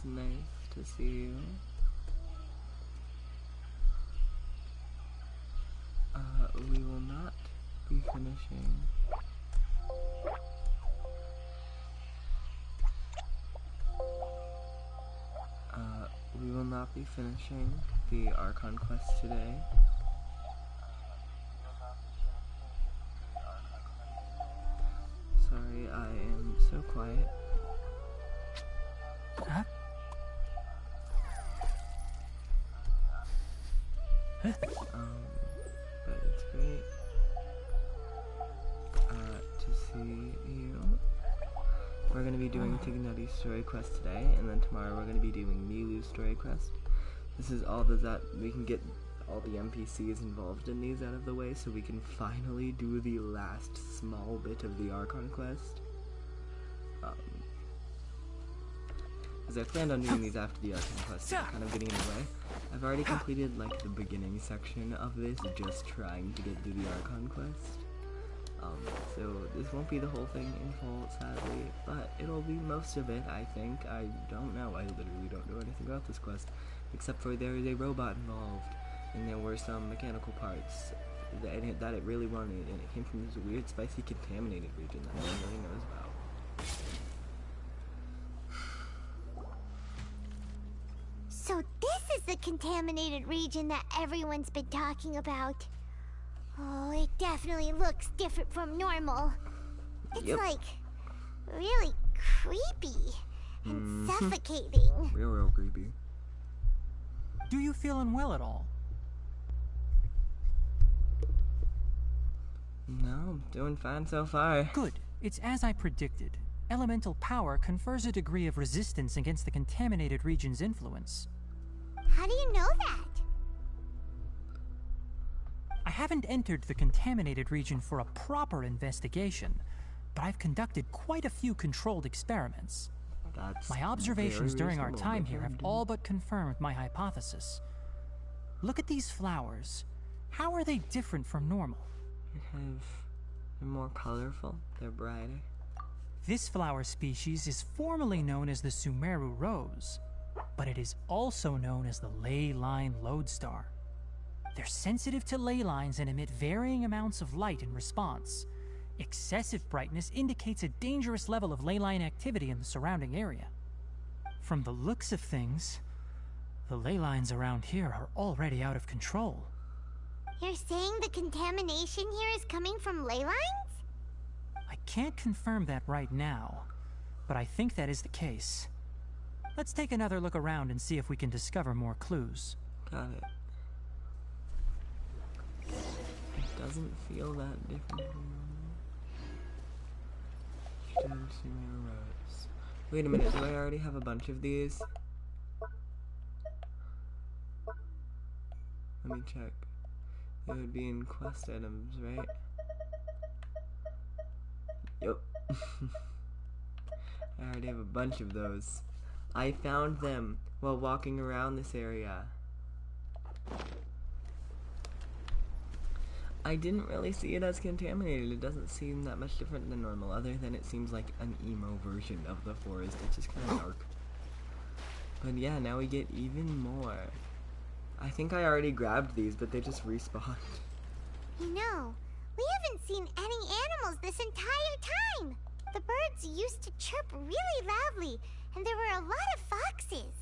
It's nice to see you. We will not be finishing. We will not be finishing the Archon quest today. Sorry, I am so quiet. Huh? But it's great to see you. We're going to be doing Tighnari's story quest today, and then tomorrow we're going to be doing Milu's story quest. This is all that we can get all the NPCs involved in these out of the way, so we can finally do the last small bit of the Archon quest. Because I planned on doing these after the Archon quest, so kind of getting in the way. I've already completed like the beginning section of this, just trying to get to the Archon quest. So this won't be the whole thing in full, sadly, but it'll be most of it, I think. I don't know. I literally don't know anything about this quest, except for there is a robot involved, and there were some mechanical parts that it really wanted, and it came from this weird, spicy, contaminated region that no one really knows about. So this is the contaminated region that everyone's been talking about. Oh, it definitely looks different from normal. It's like really creepy and suffocating. Real creepy. Do you feel unwell at all? No, I'm doing fine so far. Good. It's as I predicted. Elemental power confers a degree of resistance against the contaminated region's influence. How do you know that? I haven't entered the contaminated region for a proper investigation, but I've conducted quite a few controlled experiments. My observations during our time here have all but confirmed my hypothesis. Look at these flowers. How are they different from normal? They're more colorful, they're brighter. This flower species is formally known as the Sumeru rose, but it is also known as the ley line lodestar. They're sensitive to ley lines and emit varying amounts of light in response. Excessive brightness indicates a dangerous level of ley line activity in the surrounding area. From the looks of things, the ley lines around here are already out of control. You're saying the contamination here is coming from ley lines? I can't confirm that right now, but I think that is the case. Let's take another look around and see if we can discover more clues. Got it. It doesn't feel that different from normal. Rose. Wait a minute, do I already have a bunch of these? Let me check. It would be in quest items, right? Yep. I already have a bunch of those. I found them while walking around this area. I didn't really see it as contaminated. It doesn't seem that much different than normal, other than it seems like an emo version of the forest. It's just kind of dark. But yeah, now we get even more. I think I already grabbed these, but they just respawned. You know, we haven't seen any animals this entire time. The birds used to chirp really loudly, and there were a lot of foxes.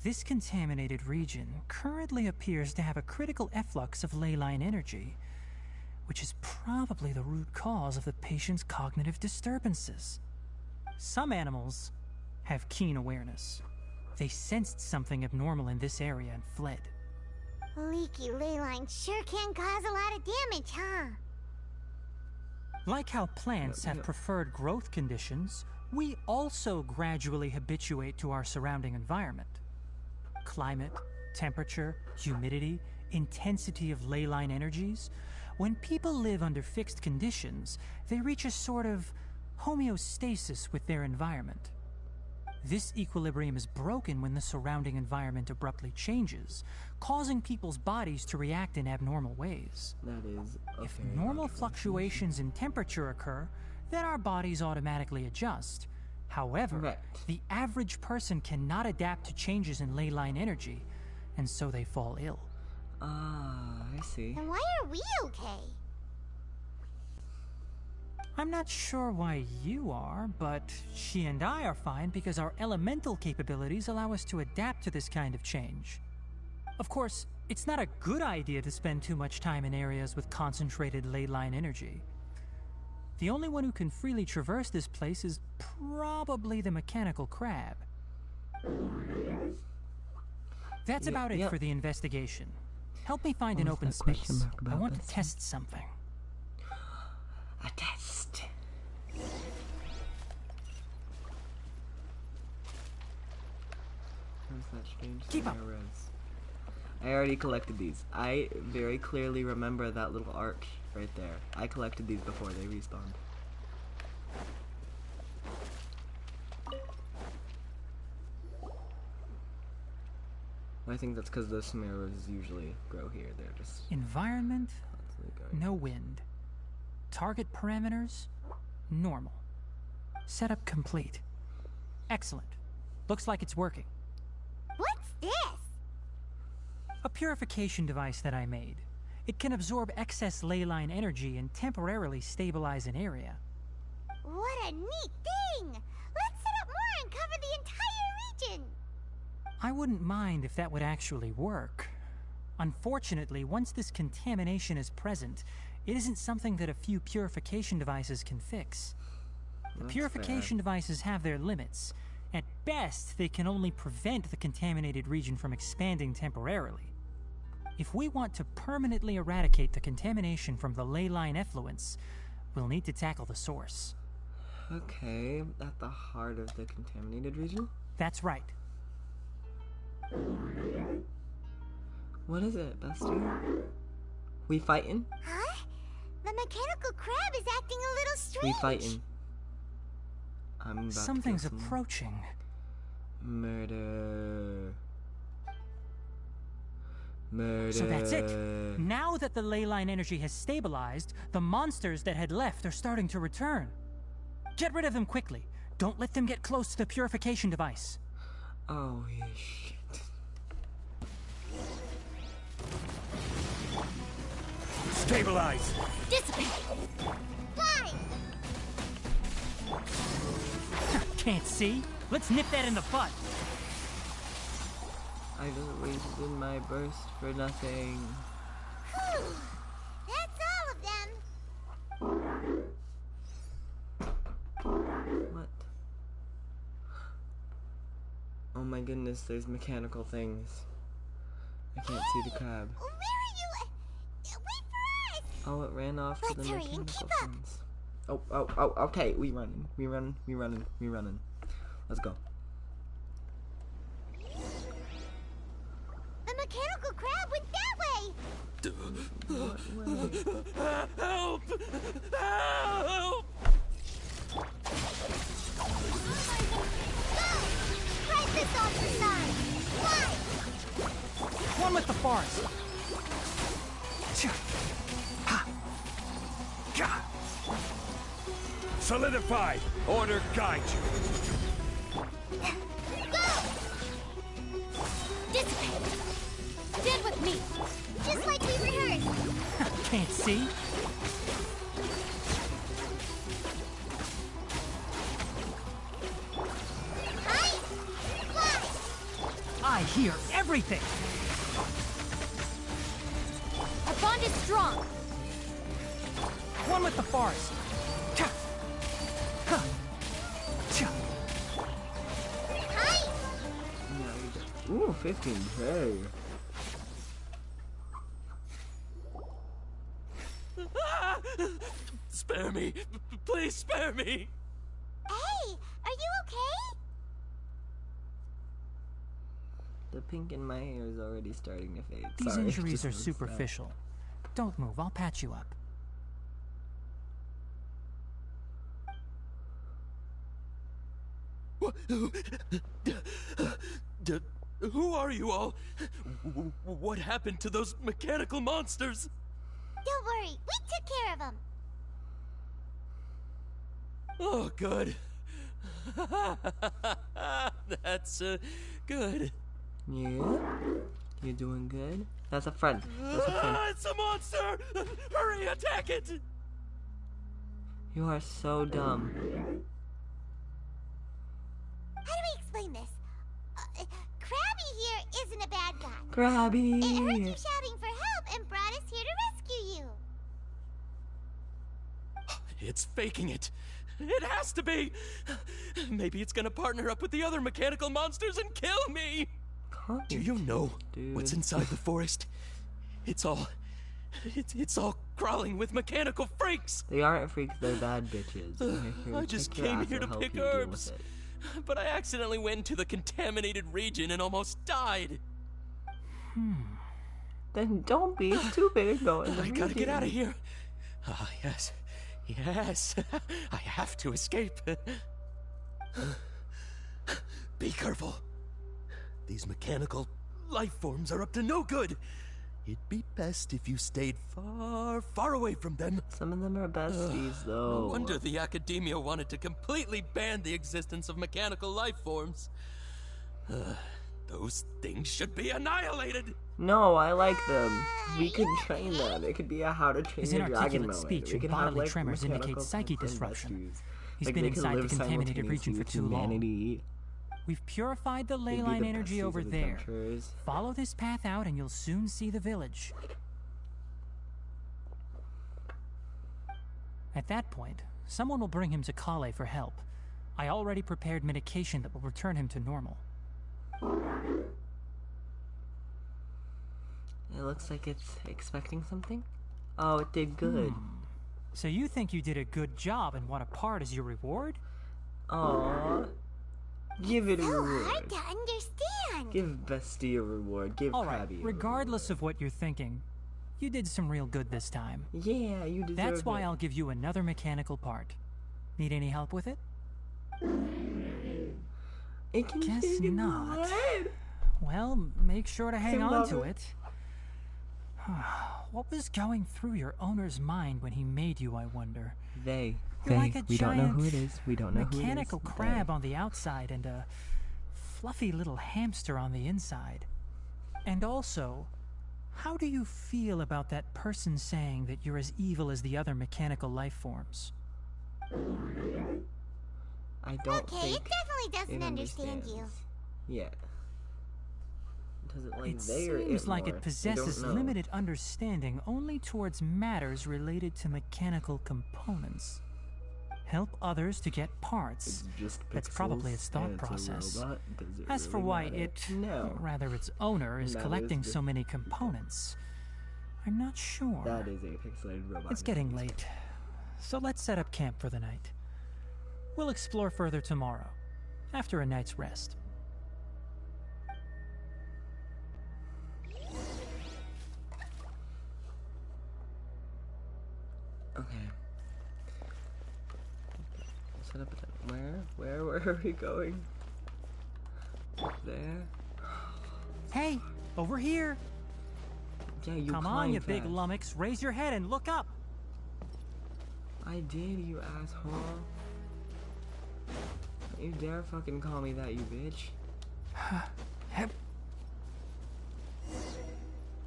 This contaminated region currently appears to have a critical efflux of ley line energy, which is probably the root cause of the patient's cognitive disturbances. Some animals have keen awareness. They sensed something abnormal in this area and fled. Leaky ley lines sure can cause a lot of damage, huh? Like how plants have preferred growth conditions, we also gradually habituate to our surrounding environment. Climate, temperature, humidity, intensity of ley line energies. When people live under fixed conditions, they reach a sort of homeostasis with their environment. This equilibrium is broken when the surrounding environment abruptly changes, causing people's bodies to react in abnormal ways. That is If normal fluctuations in temperature occur, then our bodies automatically adjust. However, Right. the average person cannot adapt to changes in ley line energy, and so they fall ill. Ah, I see. Then why are we okay? I'm not sure why you are, but she and I are fine because our elemental capabilities allow us to adapt to this kind of change. Of course, it's not a good idea to spend too much time in areas with concentrated ley line energy. The only one who can freely traverse this place is probably the mechanical crab. That's about it for the investigation. Help me find an open space. I want to test something. A test. Where's that strange Keep up. Rose? I already collected these. I very clearly remember that little arch right there. I collected these before they respawned. I think that's because those Samaras usually grow here. They're just Environment, constantly going. no wind. Target parameters, normal. Setup complete. Excellent. Looks like it's working. What's this? A purification device that I made. It can absorb excess ley line energy and temporarily stabilize an area. What a neat thing! Let's set up more and cover the entire region! I wouldn't mind if that would actually work. Unfortunately, once this contamination is present, it isn't something that a few purification devices can fix. The That's purification devices have their limits. At best, they can only prevent the contaminated region from expanding temporarily. If we want to permanently eradicate the contamination from the ley line effluents, we'll need to tackle the source. Okay, at the heart of the contaminated region? That's right. What is it, Bestie? We fighting? Huh? The mechanical crab is acting a little We strange. fighting. I'm about Something's to kill some approaching. murder. Murder. So that's it. Now that the ley line energy has stabilized, the monsters that had left are starting to return. Get rid of them quickly. Don't let them get close to the purification device. Oh, shit. Stabilize! Dissipate! Fly! Can't see? Let's nip that in the butt. I just wasted my burst for nothing. Whew. That's all of them! What? Oh my goodness, there's mechanical things. I can't see the crab. Where are you? Wait for us! Oh, it ran off to the Let's hurry and mechanical keep up. things. Oh, okay, we running. Let's go. The mechanical crab went that way! What way? Help! Help! Spread this off the side! Fly! One with the forest. Solidify! Order guide you! Go! Dissipate! Stand with me! Just like we rehearsed! Can't see? Height! Fly! I hear everything. Our bond is strong! One with the forest. Height! Ooh, 15K. Spare me! Please spare me! Hey! Are you okay? The pink in my hair is already starting to fade. These Sorry, injuries just are noticed that. superficial. Don't move, I'll patch you up. Who are you all? What happened to those mechanical monsters? Don't worry, we took care of them. Oh, good. That's, good. Yeah? You're doing good? That's a friend. That's a friend. It's a monster! Hurry, attack it! You are so dumb. How do we explain this? Krabby here isn't a bad guy. Grabby! It heard you shouting for help and brought us here to rescue you. It's faking it. It has to be! Maybe it's gonna partner up with the other mechanical monsters and kill me! Do you know what's inside the forest? It's all crawling with mechanical freaks! They aren't freaks, they're bad bitches. I just came here to pick herbs. But I accidentally went into the contaminated region and almost died. Then don't be stupid and go in the I gotta get out of here. Ah, yes. Yes. I have to escape. Be careful. These mechanical life forms are up to no good. It'd be best if you stayed far, far away from them. Some of them are besties, though. No wonder the academia wanted to completely ban the existence of mechanical life forms. Those things should be annihilated. No, I like them. We could train them. It could be a how to train His your dragon inarticulate moment. speech We and could bodily have, tremors mechanical indicate psyche friend disruption. besties. He's Like, been they could inside the live contaminated region for simultaneously too with long. humanity. We've purified the ley They'd be line the energy besties over of there. adventurers. Follow this path out and you'll soon see the village. At that point, someone will bring him to Kale for help. I already prepared medication that will return him to normal. It looks like it's expecting something. Oh, it did good. So you think you did a good job and want a part as your reward? Aww. Give it a So reward. hard to understand. Give Bestie a reward. Give Alright, Krabby a regardless of what you're thinking, you did some real good this time. reward. Yeah, you deserve That's why it. I'll give you another mechanical part. Need any help with it? It can Guess take in the not. lead. Well, make sure to hang I on love to it. it. What was going through your owner's mind when he made you, I wonder? They. You're like a We don't know who giant it is. We don't know who it is. mechanical They. crab on the outside and a fluffy little hamster on the inside. And also, how do you feel about that person saying that you're as evil as the other mechanical life forms? I don't Okay, think it definitely doesn't it understand you. understands. Yeah. Does it like It they or seems it like more? it We don't possesses know. limited understanding only towards matters related to mechanical components. Help others to get parts. It's just That's probably pixels its thought and it's a process. robot. Does it As for really why matter? it, No. rather its owner, is That is collecting the- so many components, I'm not sure. That is a pixelated robot. It's getting late, so let's set up camp for the night. We'll explore further tomorrow, after a night's rest. Okay. Set up a tent. Where are we going? Up there? Hey, over here! Yeah, you Come on, climb you big fast. lummox, raise your head and look up! I did, you asshole. Don't you dare fucking call me that, you bitch.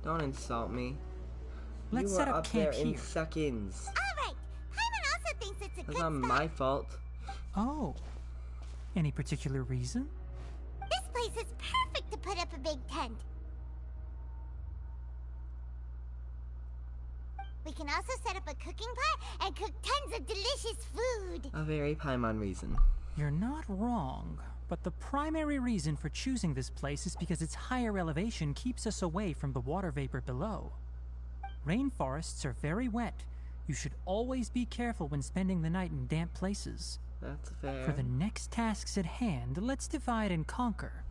Don't insult me. Let's you set were up up camp there in here. seconds. Alright, Paimon also thinks it's a good That's not spot. my fault. Oh, any particular reason? This place is perfect to put up a big tent. We can also set up a cooking pot and cook tons of delicious food. A very Paimon reason. You're not wrong, but the primary reason for choosing this place is because its higher elevation keeps us away from the water vapor below. Rainforests are very wet. You should always be careful when spending the night in damp places. That's fair. For the next tasks at hand, let's divide and conquer.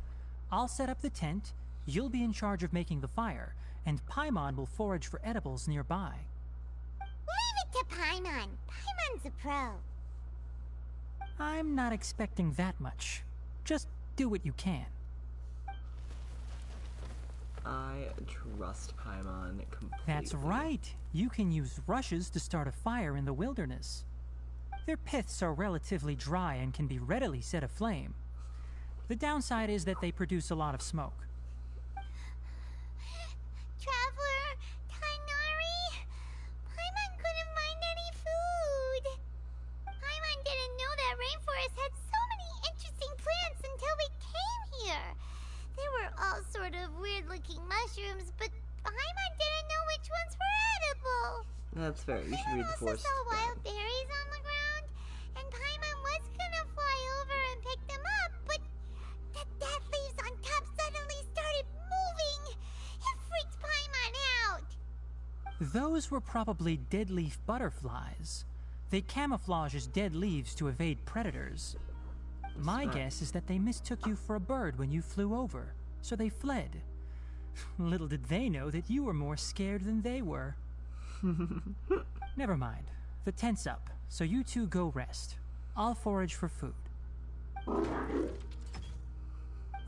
I'll set up the tent, you'll be in charge of making the fire, and Paimon will forage for edibles nearby. Leave it to Paimon. Paimon's a pro. I'm not expecting that much. Just do what you can. I trust Paimon completely. That's right. You can use rushes to start a fire in the wilderness. Their piths are relatively dry and can be readily set aflame. The downside is that they produce a lot of smoke. Traveler, Tighnari, Paimon couldn't find any food. Paimon didn't know that rainforest had so many interesting plants until we came here. There were all sort of weird-looking mushrooms, but Paimon didn't know which ones were edible. That's fair. You should read the Paimon also forest saw guide. wild berries on the ground, and Paimon was gonna fly over and pick them up, but the dead leaves on top suddenly started moving. It freaked Paimon out. Those were probably dead leaf butterflies. They camouflage as dead leaves to evade predators. My guess is that they mistook you for a bird when you flew over, so they fled. Little did they know that you were more scared than they were. Never mind. The tent's up, so you two go rest. I'll forage for food.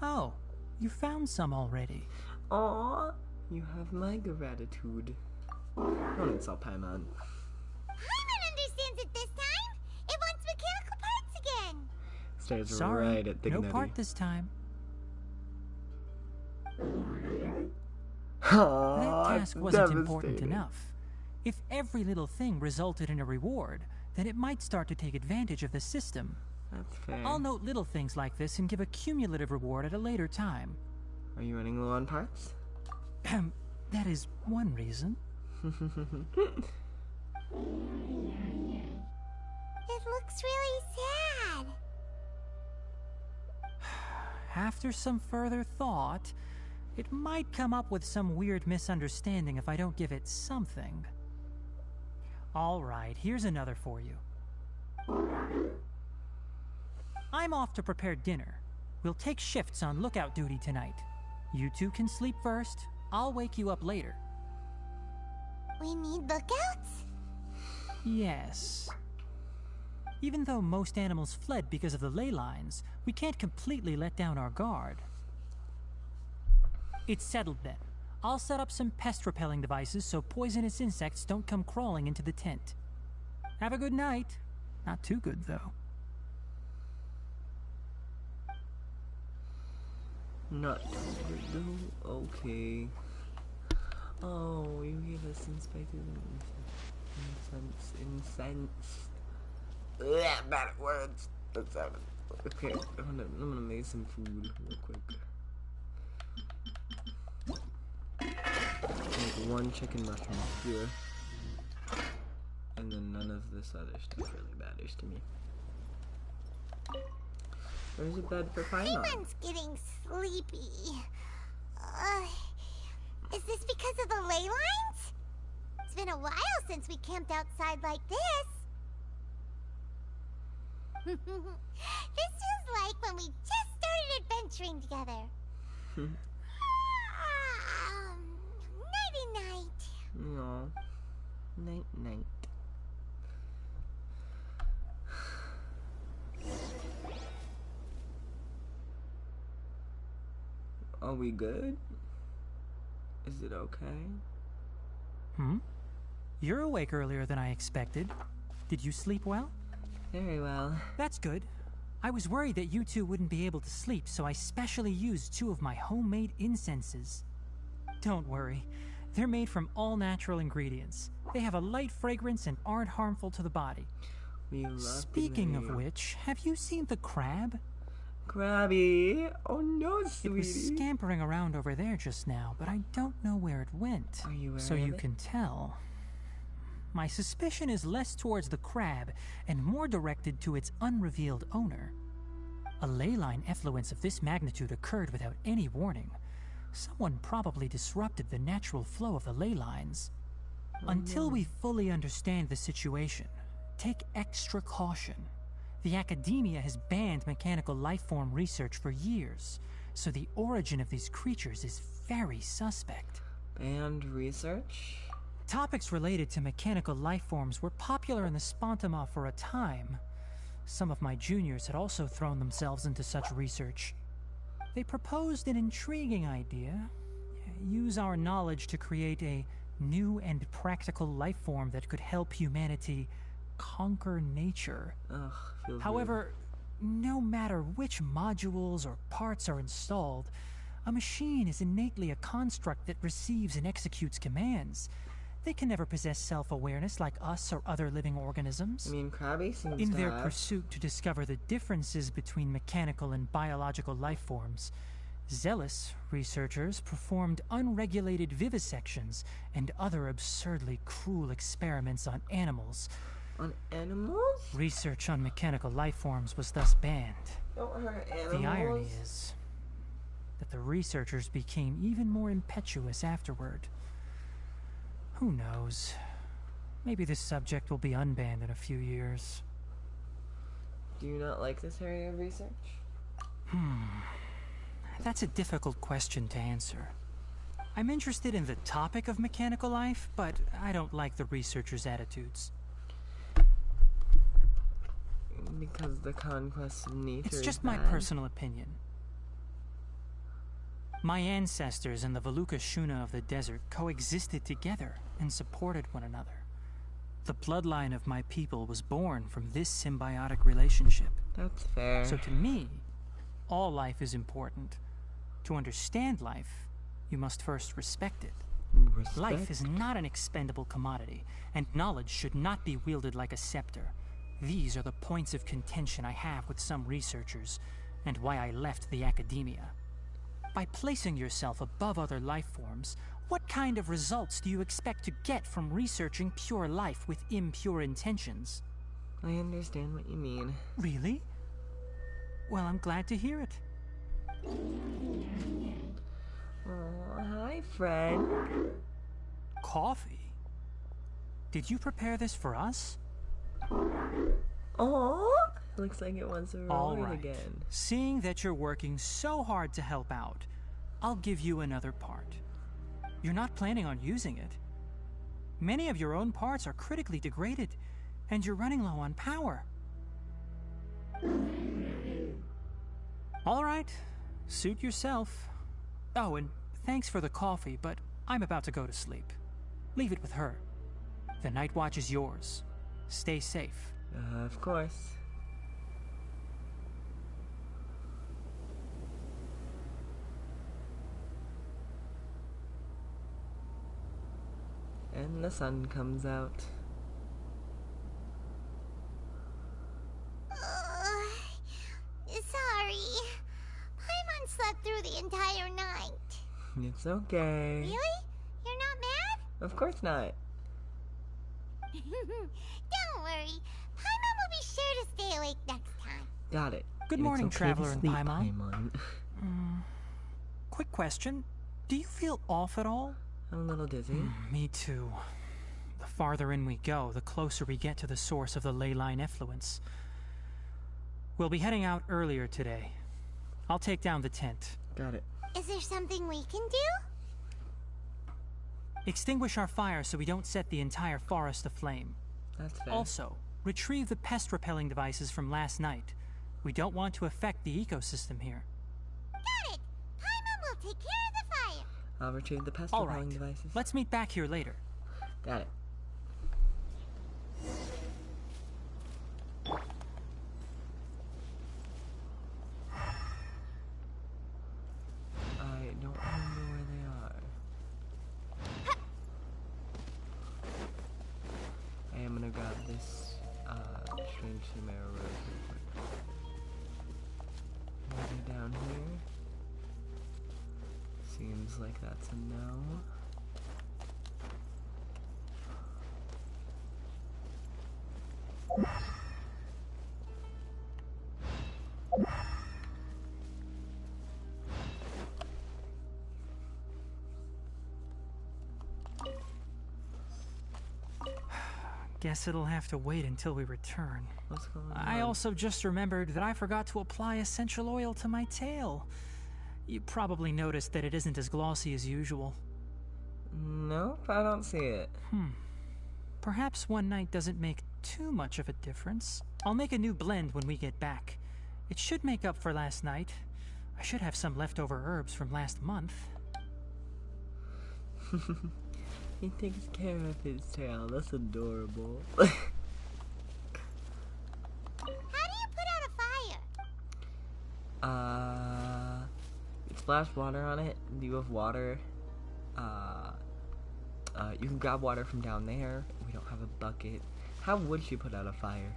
Oh, you found some already. Aw, you have my gratitude. Don't insult Paimon. Paimon understands it this time. It wants mechanical parts again. Stays Sorry, right at no Tighnari. part this time. Aw, That task wasn't important devastating. enough. If every little thing resulted in a reward, then it might start to take advantage of the system. That's fair. I'll note little things like this and give a cumulative reward at a later time. Are you running low on parts? That is one reason. It looks really sad. After some further thought, it might come up with some weird misunderstanding if I don't give it something. All right, here's another for you. I'm off to prepare dinner. We'll take shifts on lookout duty tonight. You two can sleep first. I'll wake you up later. We need lookouts? Yes. Even though most animals fled because of the ley lines, we can't completely let down our guard. It's settled then. I'll set up some pest-repelling devices so poisonous insects don't come crawling into the tent. Have a good night. Not too good, though. Not totally though. Okay. Oh, you gave us inspected incense. Ugh, bad words. That's okay. I'm gonna make some food real quick. Make one chicken mushroom skewer. And then none of this other stuff really matters to me. There's a bed for Paimon. Paimon's getting sleepy. Is this because of the ley lines? It's been a while since we camped outside like this. This feels like when we just started adventuring together. Nighty-night. No. Night night. Are we good? Is it okay? You're awake earlier than I expected. Did you sleep well? Very well. That's good. I was worried that you two wouldn't be able to sleep, so I specially used 2 of my homemade incenses. Don't worry. They're made from all natural ingredients. They have a light fragrance and aren't harmful to the body. We love Speaking of Tighnari. which, have you seen the crab? Krabby! Oh no, It sweetie! was scampering around over there just now, but I don't know where it went. Are you aware So of you it? can tell. My suspicion is less towards the crab and more directed to its unrevealed owner. A ley line effluence of this magnitude occurred without any warning. Someone probably disrupted the natural flow of the ley lines. Until we fully understand the situation, take extra caution. The academia has banned mechanical lifeform research for years, so the origin of these creatures is very suspect. Banned research? Topics related to mechanical lifeforms were popular in the Spontama for a time. Some of my juniors had also thrown themselves into such research. They proposed an intriguing idea. Use our knowledge to create a new and practical lifeform that could help humanity conquer nature. Ugh, feels However, no matter which modules or parts are installed, a machine is innately a construct that receives and executes commands. They can never possess self-awareness like us or other living organisms. weird. I mean, Krabby seems In to their have. pursuit to discover the differences between mechanical and biological life forms, zealous researchers performed unregulated vivisections and other absurdly cruel experiments on animals. On animals? Research on mechanical life forms was thus banned. Don't hurt animals. The irony is that the researchers became even more impetuous afterward. Who knows? Maybe this subject will be unbanned in a few years. Do you not like this area of research? That's a difficult question to answer. I'm interested in the topic of mechanical life, but I don't like the researchers' attitudes. Because the conquest of nature It's is just my bad? personal opinion. My ancestors and the Valuka Shuna of the desert coexisted together and supported one another. The bloodline of my people was born from this symbiotic relationship. That's fair. So to me, all life is important. To understand life, you must first respect it. Respect? Life is not an expendable commodity, and knowledge should not be wielded like a scepter. These are the points of contention I have with some researchers, and why I left the academia. By placing yourself above other life forms, what kind of results do you expect to get from researching pure life with impure intentions? I understand what you mean. Really? Well, I'm glad to hear it. Oh, hi, friend. Coffee? Did you prepare this for us? Oh, looks like it wants to roll All it right. again. Seeing that you're working so hard to help out, I'll give you another part. You're not planning on using it. Many of your own parts are critically degraded, and you're running low on power. All right, suit yourself. Oh, and thanks for the coffee, but I'm about to go to sleep. Leave it with her. The night watch is yours. Stay safe. Of course. And the sun comes out. Sorry. Paimon slept through the entire night. It's okay. Really? You're not mad? Of course not. Don't worry. Paimon will be sure to stay awake next time. Got it. Good And morning, it's okay to Traveler and sleep, Paimon. Quick question. Do you feel off at all? I'm a little dizzy. Me too. The farther in we go, the closer we get to the source of the ley line effluence. We'll be heading out earlier today. I'll take down the tent. Got it. Is there something we can do? Extinguish our fire so we don't set the entire forest aflame. That's fair. Also, retrieve the pest repelling devices from last night. We don't want to affect the ecosystem here. Got it. Paimon will take care of the fire. I'll retrieve the pest All repelling right. devices. Let's meet back here later. Got it. I don't remember where they are. I am gonna grab this strange Chimera road real quick. Are they down here? Seems like that's a no. Guess it'll have to wait until we return. What's going on? I also just remembered that I forgot to apply essential oil to my tail. You probably noticed that it isn't as glossy as usual. Nope, I don't see it. Perhaps one night doesn't make too much of a difference. I'll make a new blend when we get back. It should make up for last night. I should have some leftover herbs from last month. He takes care of his tail. That's adorable. splash water on it. Do you have water? You can grab water from down there. We don't have a bucket. How would she put out a fire?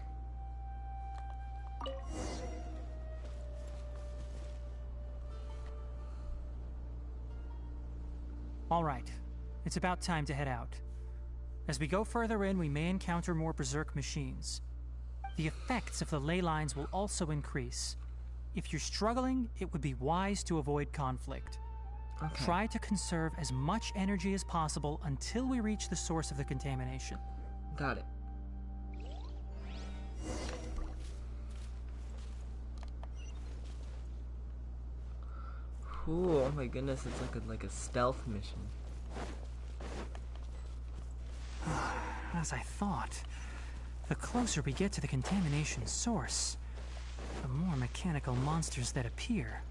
All right, it's about time to head out. As we go further in, we may encounter more berserk machines. The effects of the ley lines will also increase. If you're struggling, it would be wise to avoid conflict. Okay. Try to conserve as much energy as possible until we reach the source of the contamination. Got it. Ooh, oh my goodness, it's like a stealth mission. As I thought, the closer we get to the contamination source, the more mechanical monsters that appear.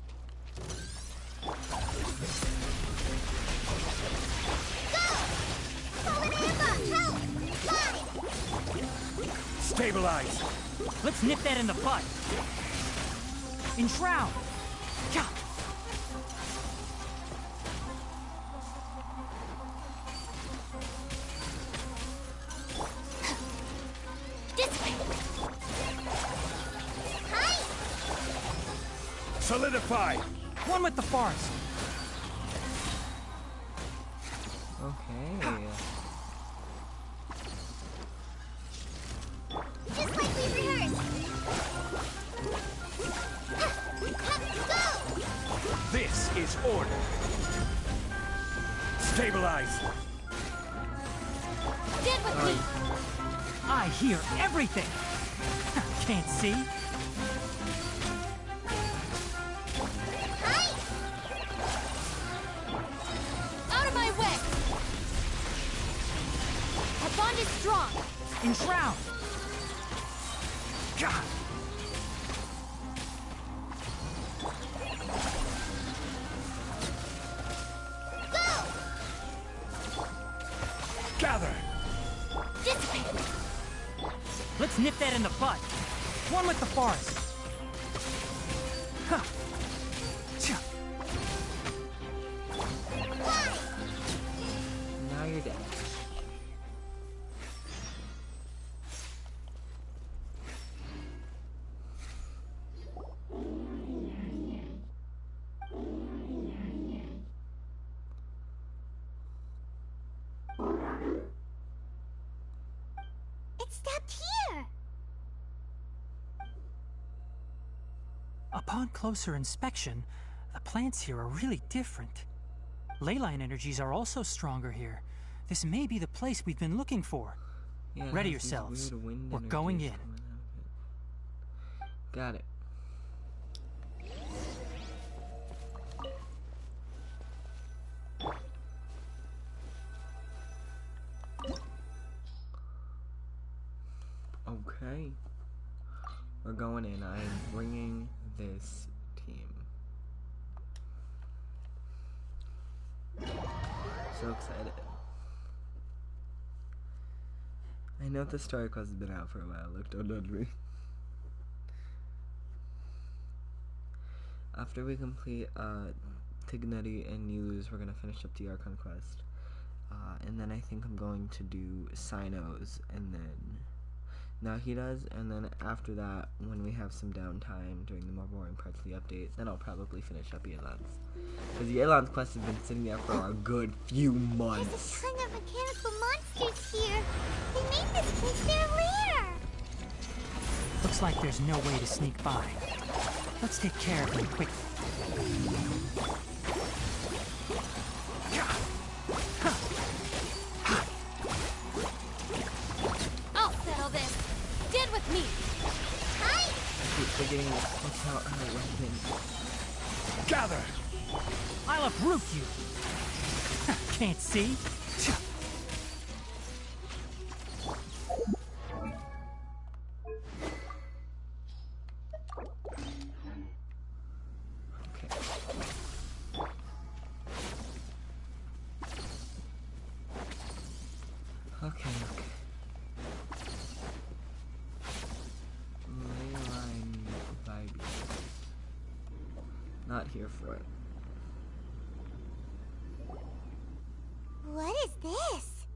Stabilize! Let's nip that in the bud! Enshroud! Gah! Solidify! One with the forest! Okay. Just like we rehearsed. Go! This is order! Stabilize! Stand with me. I hear everything! Can't see? Hi! Out of my way! Our bond is strong. Enshroud! Gah! Go! Gather! Dissipate. Let's nip that in the bud! One with the forest! Huh. Tcha. Fly! Now you're dead. It stopped here. Upon closer inspection, the plants here are really different. Leyline energies are also stronger here. This may be the place we've been looking for. Yeah, it Ready has these yourselves. weird wind We're energies going in. coming out of it. Got it. Okay. We're going in. I am bringing this team. So excited. I know the story quest has been out for a while. Look, don't nudge me. After we complete Tighnari and Nilu's, we're gonna finish up the Archon quest. And then I think I'm going to do Sino's, and then Nahida's, and then after that, when we have some downtime during the more boring parts of the update, then I'll probably finish up Yelan's. Because the Yelan's quest has been sitting there for a good few There's months. a ton of mechanical monsters here. They made this place their lair. Looks like there's no way to sneak by. Let's take care of them quickly. I'll settle this. Stand with me. Hi! I keep forgetting to switch out her weapon. Gather! I'll uproot you! Can't see? Okay. Okay. Leyline vibes. Not here for it. What is this?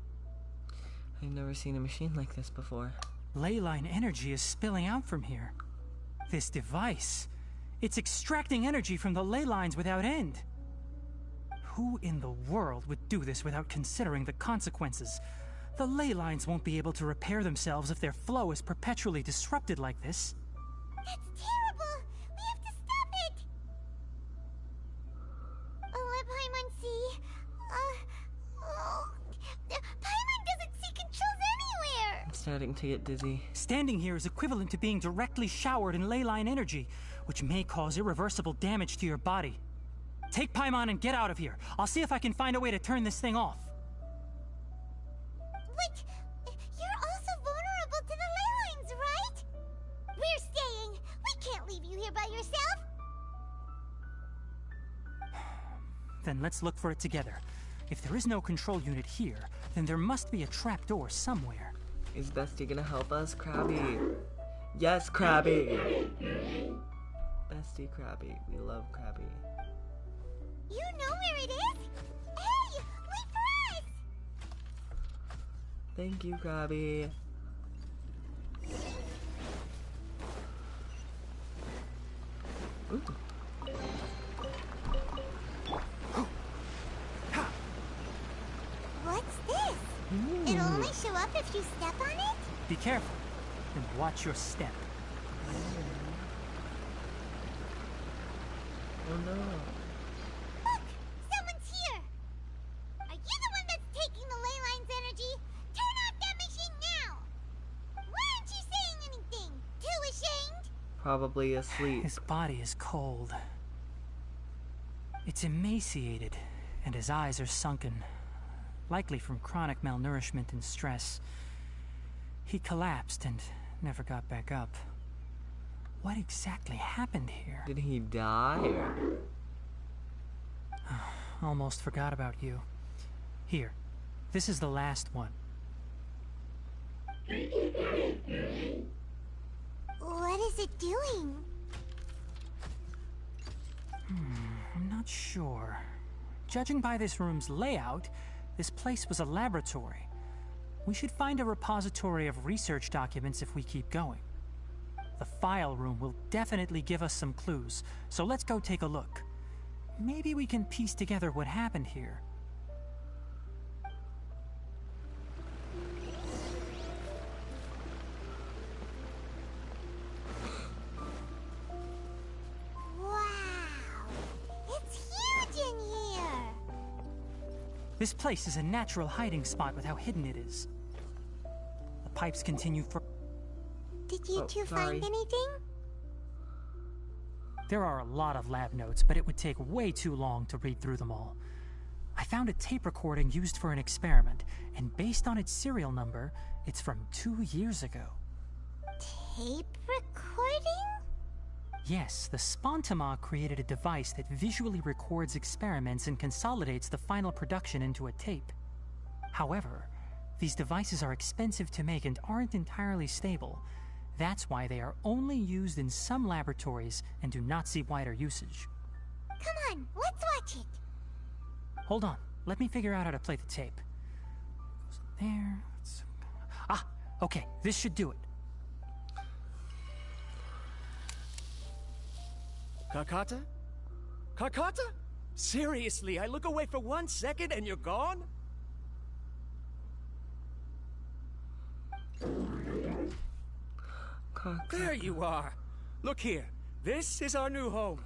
I've never seen a machine like this before. Ley line energy is spilling out from here. This device, it's extracting energy from the ley lines without end. Who in the world would do this without considering the consequences? The ley lines won't be able to repair themselves if their flow is perpetually disrupted like this. That's terrible! We have to stop it! Let Paimon see. Paimon doesn't see controls anywhere! I'm starting to get dizzy. Standing here is equivalent to being directly showered in ley line energy, which may cause irreversible damage to your body. Take Paimon and get out of here. I'll see if I can find a way to turn this thing off. But you're also vulnerable to the ley lines, right? We're staying. We can't leave you here by yourself. Then let's look for it together. If there is no control unit here, then there must be a trapdoor somewhere. Is Bestie gonna help us, Krabby? Yes, Krabby! Bestie Krabby. We love Krabby. You know where it is? Hey, wait for us! Thank you, Krabby. Ooh. What's this? It'll only show up if you step on it? Be careful, and watch your step. Oh no. Look! Someone's here! Are you the one that's taking the ley line's energy? Turn off that machine now! Why aren't you saying anything? Too ashamed? Probably asleep. His body is cold. It's emaciated, and his eyes are sunken, likely from chronic malnourishment and stress. He collapsed and never got back up. What exactly happened here? Did he die? Almost forgot about you. Here, this is the last one. What is it doing? I'm not sure. Judging by this room's layout, this place was a laboratory. We should find a repository of research documents if we keep going. The file room will definitely give us some clues, so let's go take a look. Maybe we can piece together what happened here. Wow! It's huge in here! This place is a natural hiding spot with how hidden it is. The pipes continue for... Did you two sorry. find anything? There are a lot of lab notes, but it would take way too long to read through them all. I found a tape recording used for an experiment, and based on its serial number, it's from 2 years ago. Tape recording? Yes, the Spontamog created a device that visually records experiments and consolidates the final production into a tape. However, these devices are expensive to make and aren't entirely stable. That's why they are only used in some laboratories and do not see wider usage. Come on, let's watch it. Hold on, let me figure out how to play the tape. There. Ah, okay, this should do it. Kakata? Kakata? Seriously, I look away for 1 second and you're gone? There you are. Look here. This is our new home.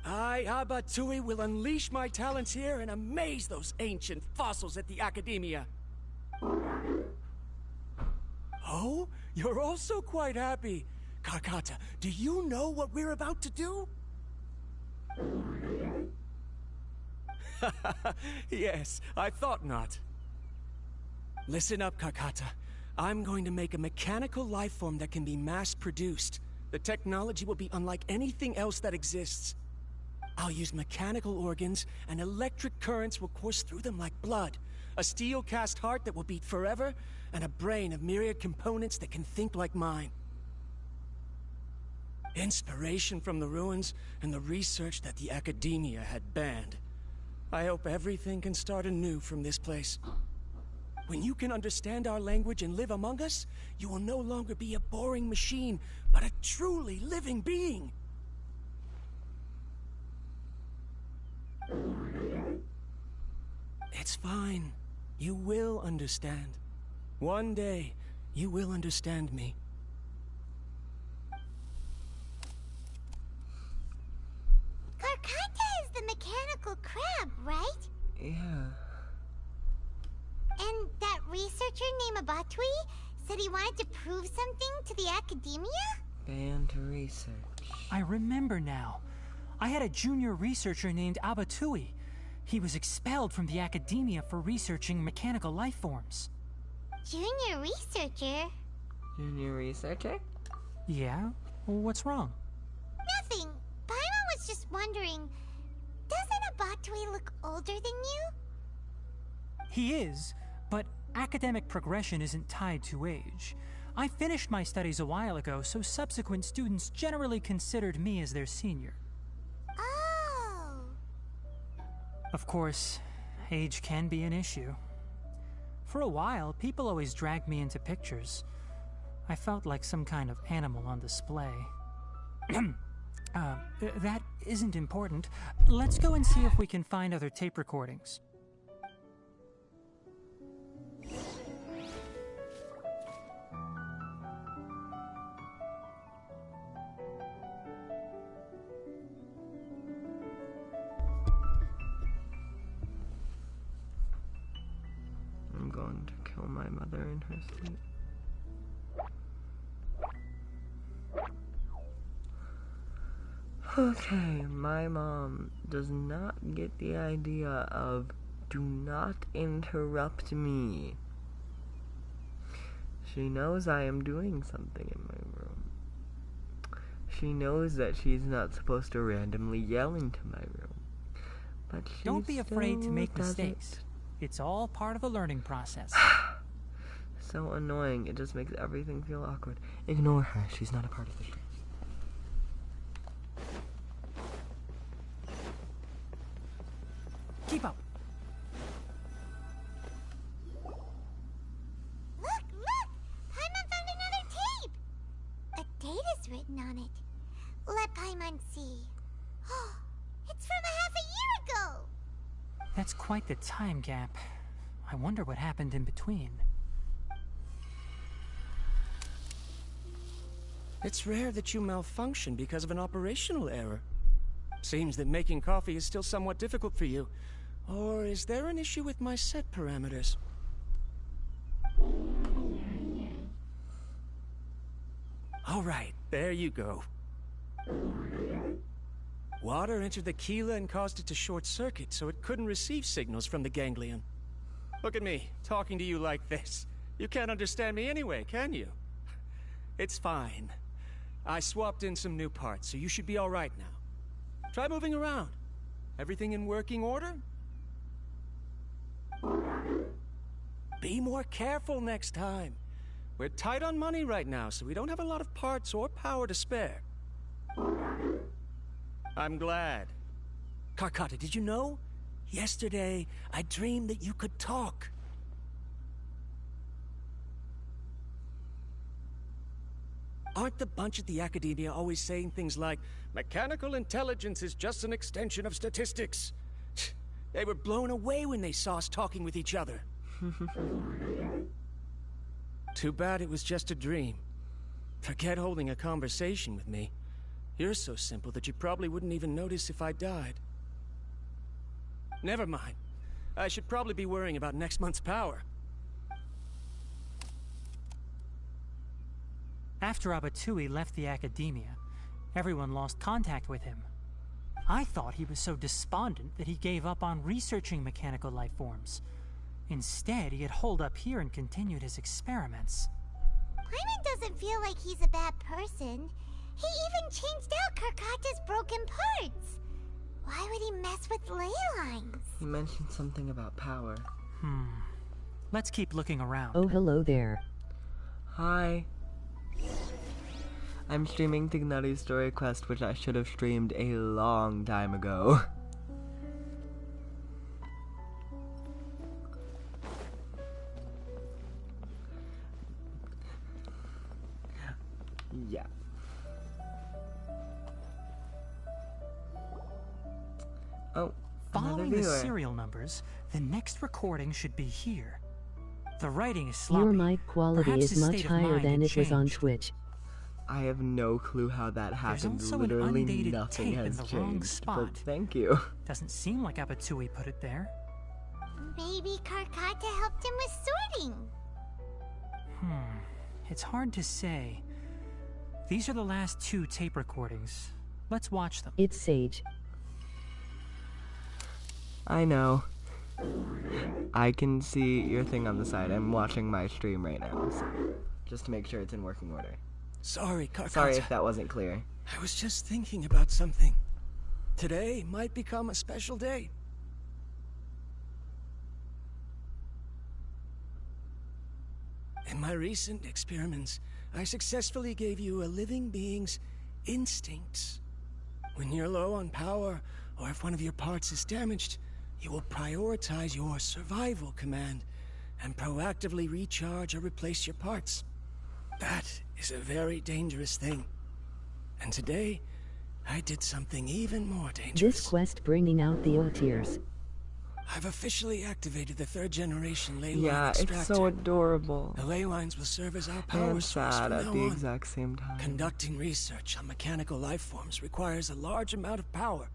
I, Abatsui, will unleash my talents here and amaze those ancient fossils at the Academia. Oh? You're also quite happy. Kakata, do you know what we're about to do? Yes, I thought not. Listen up, Kakata. I'm going to make a mechanical life form that can be mass-produced. The technology will be unlike anything else that exists. I'll use mechanical organs, and electric currents will course through them like blood. A steel-cast heart that will beat forever, and a brain of myriad components that can think like mine. Inspiration from the ruins and the research that the Academia had banned. I hope everything can start anew from this place. When you can understand our language and live among us, you will no longer be a boring machine, but a truly living being. It's fine. You will understand. One day, you will understand me. Karkata is the mechanical crab, right? Yeah. And that researcher named Abatui said he wanted to prove something to the academia? Banned research. I remember now. I had a junior researcher named Abatui. He was expelled from the academia for researching mechanical life forms. Junior researcher? Junior researcher? Yeah? What's wrong? Nothing. Paimon was just wondering, doesn't Abatui look older than you? He is, but academic progression isn't tied to age. I finished my studies a while ago, so subsequent students generally considered me as their senior. Oh. Of course, age can be an issue. For a while, people always dragged me into pictures. I felt like some kind of animal on display. That isn't important. Let's go and see if we can find other tape recordings. I'm going to kill my mother in her sleep. Okay, my mom does not get the idea of do not interrupt me. She knows I am doing something in my room. She knows that she's not supposed to randomly yell into my room. But she Don't be afraid to make does mistakes. It's all part of the learning process. So annoying. It just makes everything feel awkward. Ignore her. She's not a part of the show. Keep up. Look! Paimon found another tape! A date is written on it. Let Paimon see. It's from a half a year ago! That's quite the time gap. I wonder what happened in between. It's rare that you malfunction because of an operational error. Seems that making coffee is still somewhat difficult for you. Or is there an issue with my set parameters? All right, there you go. Water entered the chela and caused it to short circuit, so it couldn't receive signals from the ganglion. Look at me, talking to you like this. You can't understand me anyway, can you? It's fine. I swapped in some new parts, so you should be all right now. Try moving around. Everything in working order? Be more careful next time. We're tight on money right now, so we don't have a lot of parts or power to spare. I'm glad. Karkata, did you know? Yesterday, I dreamed that you could talk. Aren't the bunch at the Academia always saying things like, mechanical intelligence is just an extension of statistics? They were blown away when they saw us talking with each other. Too bad it was just a dream. Forget holding a conversation with me. You're so simple that you probably wouldn't even notice if I died. Never mind. I should probably be worrying about next month's power. After Abatui left the academia, everyone lost contact with him. I thought he was so despondent that he gave up on researching mechanical life forms. Instead, he had holed up here and continued his experiments. Paimon doesn't feel like he's a bad person. He even changed out Karkata's broken parts. Why would he mess with ley lines? He mentioned something about power. Let's keep looking around. Oh, hello there. Hi. I'm streaming Tighnari's story quest, which I should have streamed a long time ago. Oh, Following the viewer. serial numbers, the next recording should be here. The writing is sloppy. Your mic quality Perhaps is his much state of higher mind than had it was on changed. Twitch. I have no clue how that There's happened. also an Literally undated nothing tape in has the wrong changed. spot. But thank you. Doesn't seem like Abatui put it there. Maybe Karkata helped him with sorting. It's hard to say. These are the last 2 tape recordings. Let's watch them. It's Sage. I know. I can see your thing on the side. I'm watching my stream right now, so just to make sure it's in working order. Sorry, Karkata. Sorry if that wasn't clear. I was just thinking about something. Today might become a special day. In my recent experiments, I successfully gave you a living being's instincts. When you're low on power, or if one of your parts is damaged, you will prioritize your survival command and proactively recharge or replace your parts. That is a very dangerous thing. And today, I did something even more dangerous. This quest bringing out the old tears. I've officially activated the 3rd generation ley line Yeah, extractor. it's so adorable. The ley lines will serve as our power And source sad from at now the on. exact same time. Conducting research on mechanical life forms requires a large amount of power.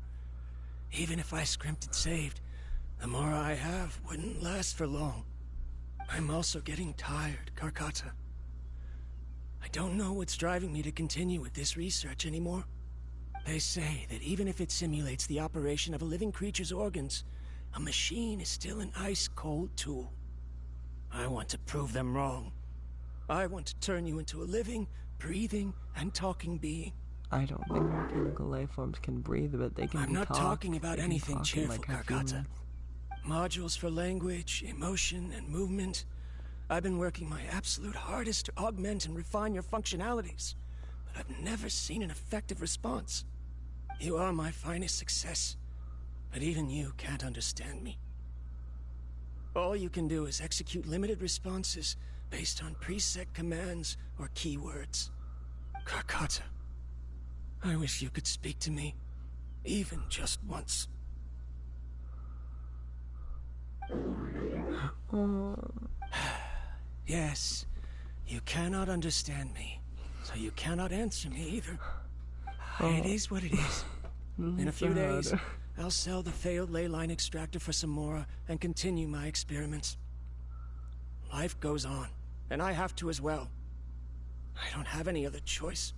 Even if I scrimpted and saved, the more I have wouldn't last for long. I'm also getting tired, Karkata. I don't know what's driving me to continue with this research anymore. They say that even if it simulates the operation of a living creature's organs, a machine is still an ice-cold tool. I want to prove them wrong. I want to turn you into a living, breathing, and talking being. I don't think mechanical life forms can breathe, but they can I'm not talk. talking about They can anything talk cheerful, like have Karkata. feelings. Modules for language, emotion, and movement. I've been working my absolute hardest to augment and refine your functionalities, but I've never seen an effective response. You are my finest success, but even you can't understand me. All you can do is execute limited responses based on preset commands or keywords. Karkata, I wish you could speak to me, even just once. Yes, you cannot understand me, so you cannot answer me either. It is what it is. In a few days, I'll sell the failed ley line extractor for some more and continue my experiments. Life goes on, and I have to as well. I don't have any other choice.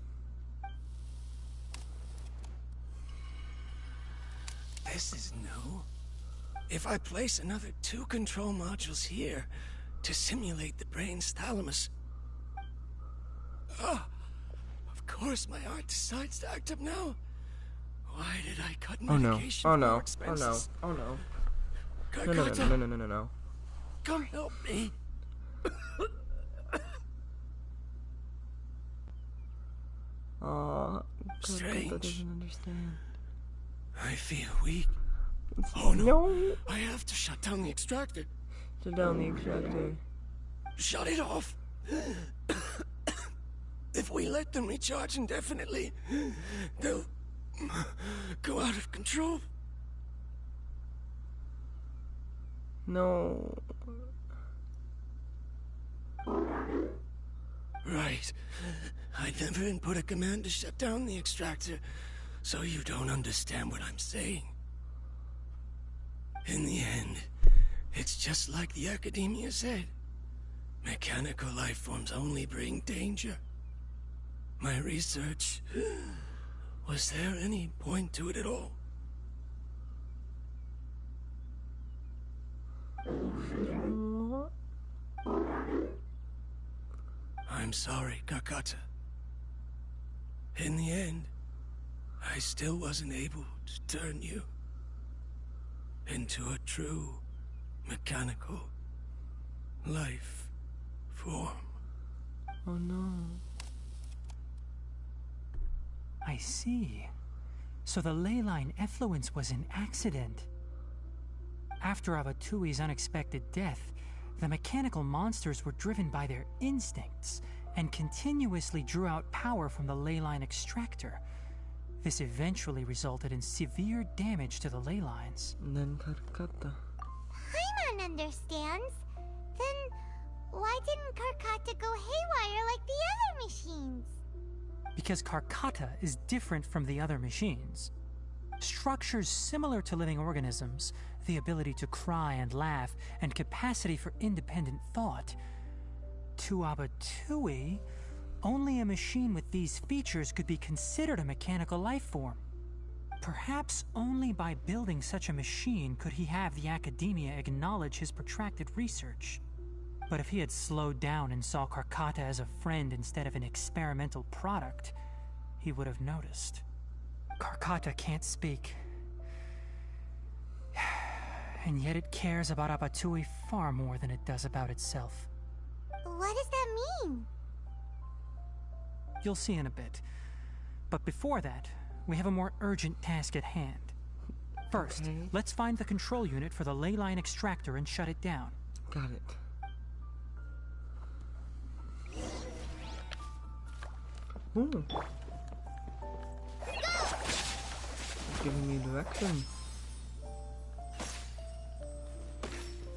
This is new. If I place another 2 control modules here to simulate the brain's thalamus... of course my heart decides to act up now. Why did I cut Oh no. medication Oh for no. Oh expenses? no. Oh no. Karkata, No. come help me. Aw, Strange. Karkata doesn't understand. I feel weak. Oh no. No! I have to shut down the extractor. Shut down the extractor. Shut it off. If we let them recharge indefinitely, they'll go out of control. No. Right. I never input a command to shut down the extractor, so you don't understand what I'm saying. In the end, it's just like the academia said. Mechanical life forms only bring danger. My research... Was there any point to it at all? I'm sorry, Karkata. In the end, I still wasn't able to turn you into a true mechanical life form. Oh no. I see. So the ley line effluence was an accident. After Avatui's unexpected death, the mechanical monsters were driven by their instincts and continuously drew out power from the ley line extractor. This eventually resulted in severe damage to the ley lines. And then Karkata. Paimon understands. Then why didn't Karkata go haywire like the other machines? Because Karkata is different from the other machines. Structures similar to living organisms, the ability to cry and laugh, and capacity for independent thought. To Abatui, only a machine with these features could be considered a mechanical life form. Perhaps only by building such a machine could he have the academia acknowledge his protracted research. But if he had slowed down and saw Karkata as a friend instead of an experimental product, he would have noticed. Karkata can't speak. And yet it cares about Abatui far more than it does about itself. What does that mean? You'll see in a bit. But before that, we have a more urgent task at hand. First, let's find the control unit for the ley line extractor and shut it down. Got it. Ooh. It's giving me direction.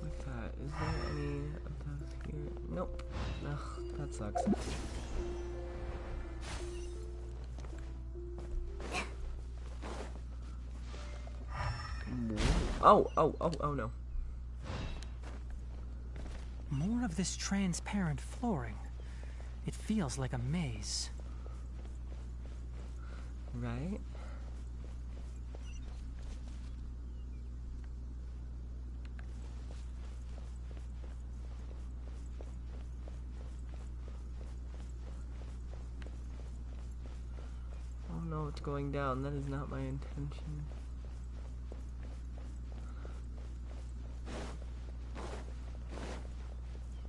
What's that? Is there any of those here? Nope. Ugh, that sucks. Oh no. More of this transparent flooring. It feels like a maze. Right? Oh no, it's going down. That is not my intention.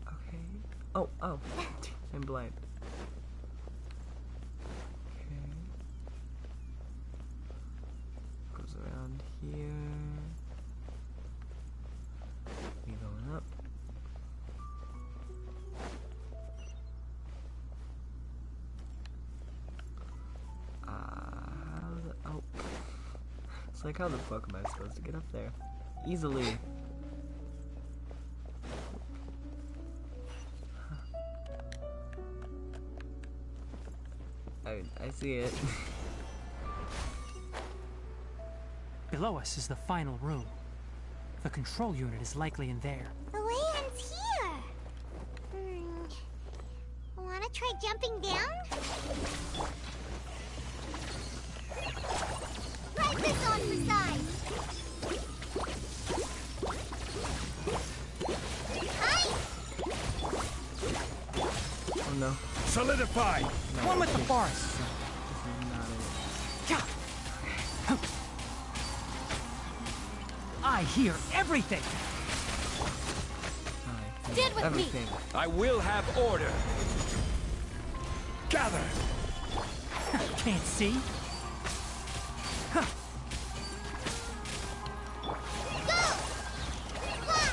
Okay. Oh. I'm blind. Okay. Goes around here. We going up. Oh. It's like, how the fuck am I supposed to get up there? Easily. I see it. Below us is the final room. The control unit is likely in there. The land's here. Wanna try jumping down? Press this on for size. Hi. Oh no. Solidify! No, One with the this- forest. This is not it. I hear everything. Hi. Stand with me. Everything. I will have order. Gather! Can't see. Go! Fly!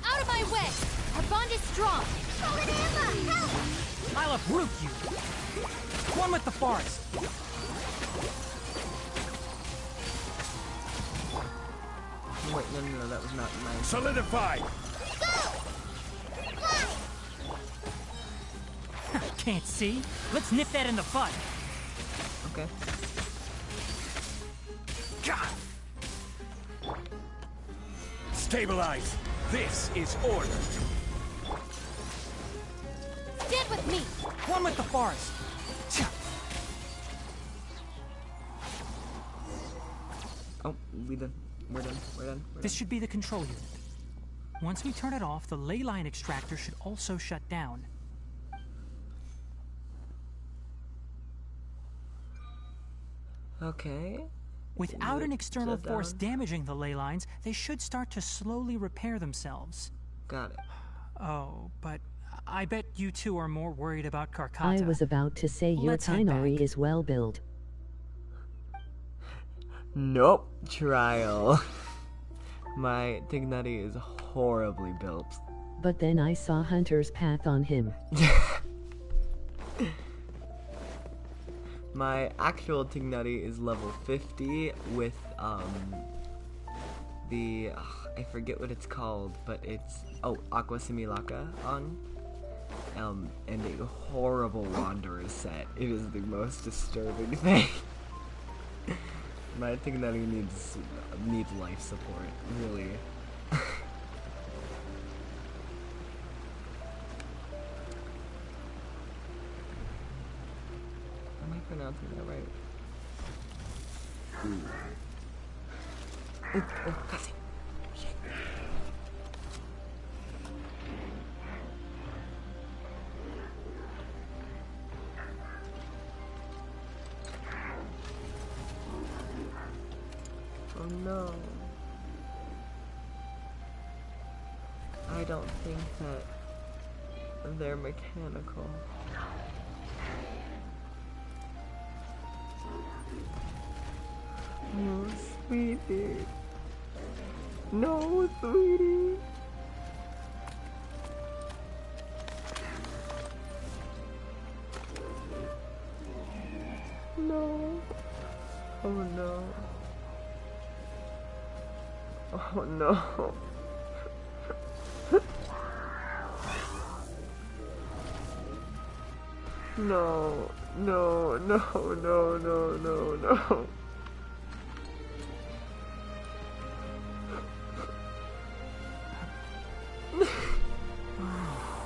Out of my way! Our bond is strong! Solid Emma, help! I'll uproot you. One with the forest. Wait, no, that was not my. Solidify! Go! Fly! Can't see. Let's nip that in the bud. Okay. Stabilize! This is order! Stand with me! One with the forest. Oh, we're done. We're done. This should be the control unit. Once we turn it off, the ley line extractor should also shut down. Okay. Without an external Shut force down. damaging the ley lines, they should start to slowly repair themselves. Got it. Oh, but I bet you two are more worried about I Karkata. was about to say your Let's head Tighnari back. is well built. Nope. Trial. My Tighnari is horribly built. But then I saw Hunter's path on him. My actual Tighnari is level 50 with the I forget what it's called, but it's Aqua Similaka on. And a horrible Wanderer set. It is the most disturbing thing. My Tighnari needs life support, really. Am I pronouncing that right? Ooh. Oh, cousin. Shit. Oh no. I don't think that they're mechanical. No, sweetie. No, sweetie. No. Oh no. Oh no. No, no, no, no, no, no, no.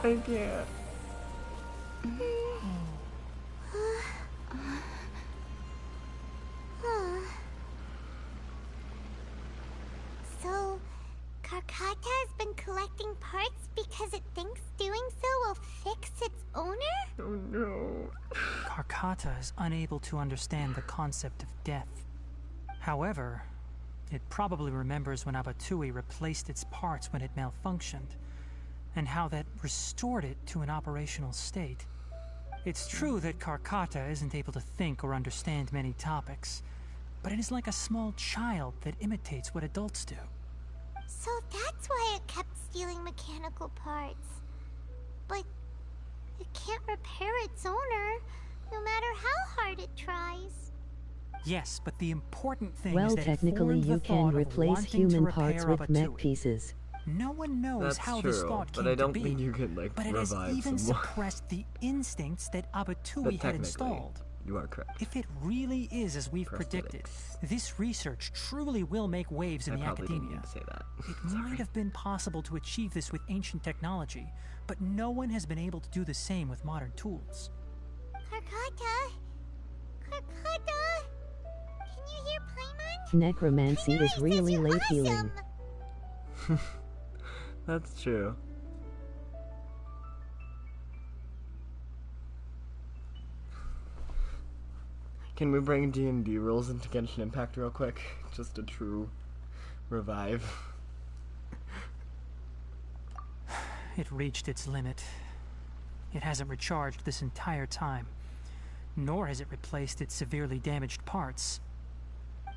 I can't. So, Karkata has been collecting parts because it thinks doing so will fix its owner? Oh no. Karkata is unable to understand the concept of death. However, it probably remembers when Abatui replaced its parts when it malfunctioned, and how that restored it to an operational state. It's true that Karkata isn't able to think or understand many topics, but it is like a small child that imitates what adults do. So that's why it kept stealing mechanical parts. But it can't repair its owner, no matter how hard it tries. Yes, but the important thing Well, is that technically it you formed the can thought of replace wanting to human parts repair with mech Abatui. pieces. No one knows That's how true, this thought came but I don't to be, think you can, like, but it has revive even someone. suppressed the instincts that But Abatui had technically, installed. you are correct. If it really is as we've predicted, Prosthetics. this research truly will make waves in I the probably didn't academia. mean to say that. It might have been possible to achieve this with ancient technology, but no one has been able to do the same with modern tools. Karkata? Karkata? Can you hear Paimon? Necromancy is Tighnari really says you're late healing. awesome. That's true. Can we bring D&D rules into Genshin Impact real quick? Just a true revive. It reached its limit. It hasn't recharged this entire time, nor has it replaced its severely damaged parts.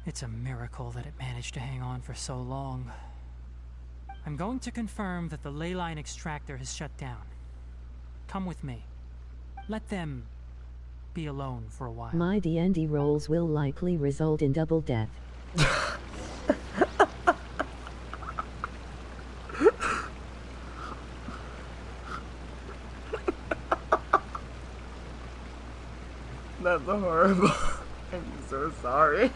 It's a miracle that it managed to hang on for so long. I'm going to confirm that the ley line extractor has shut down. Come with me. Let them be alone for a while. My D&D rolls will likely result in double death. That's horrible. I'm so sorry.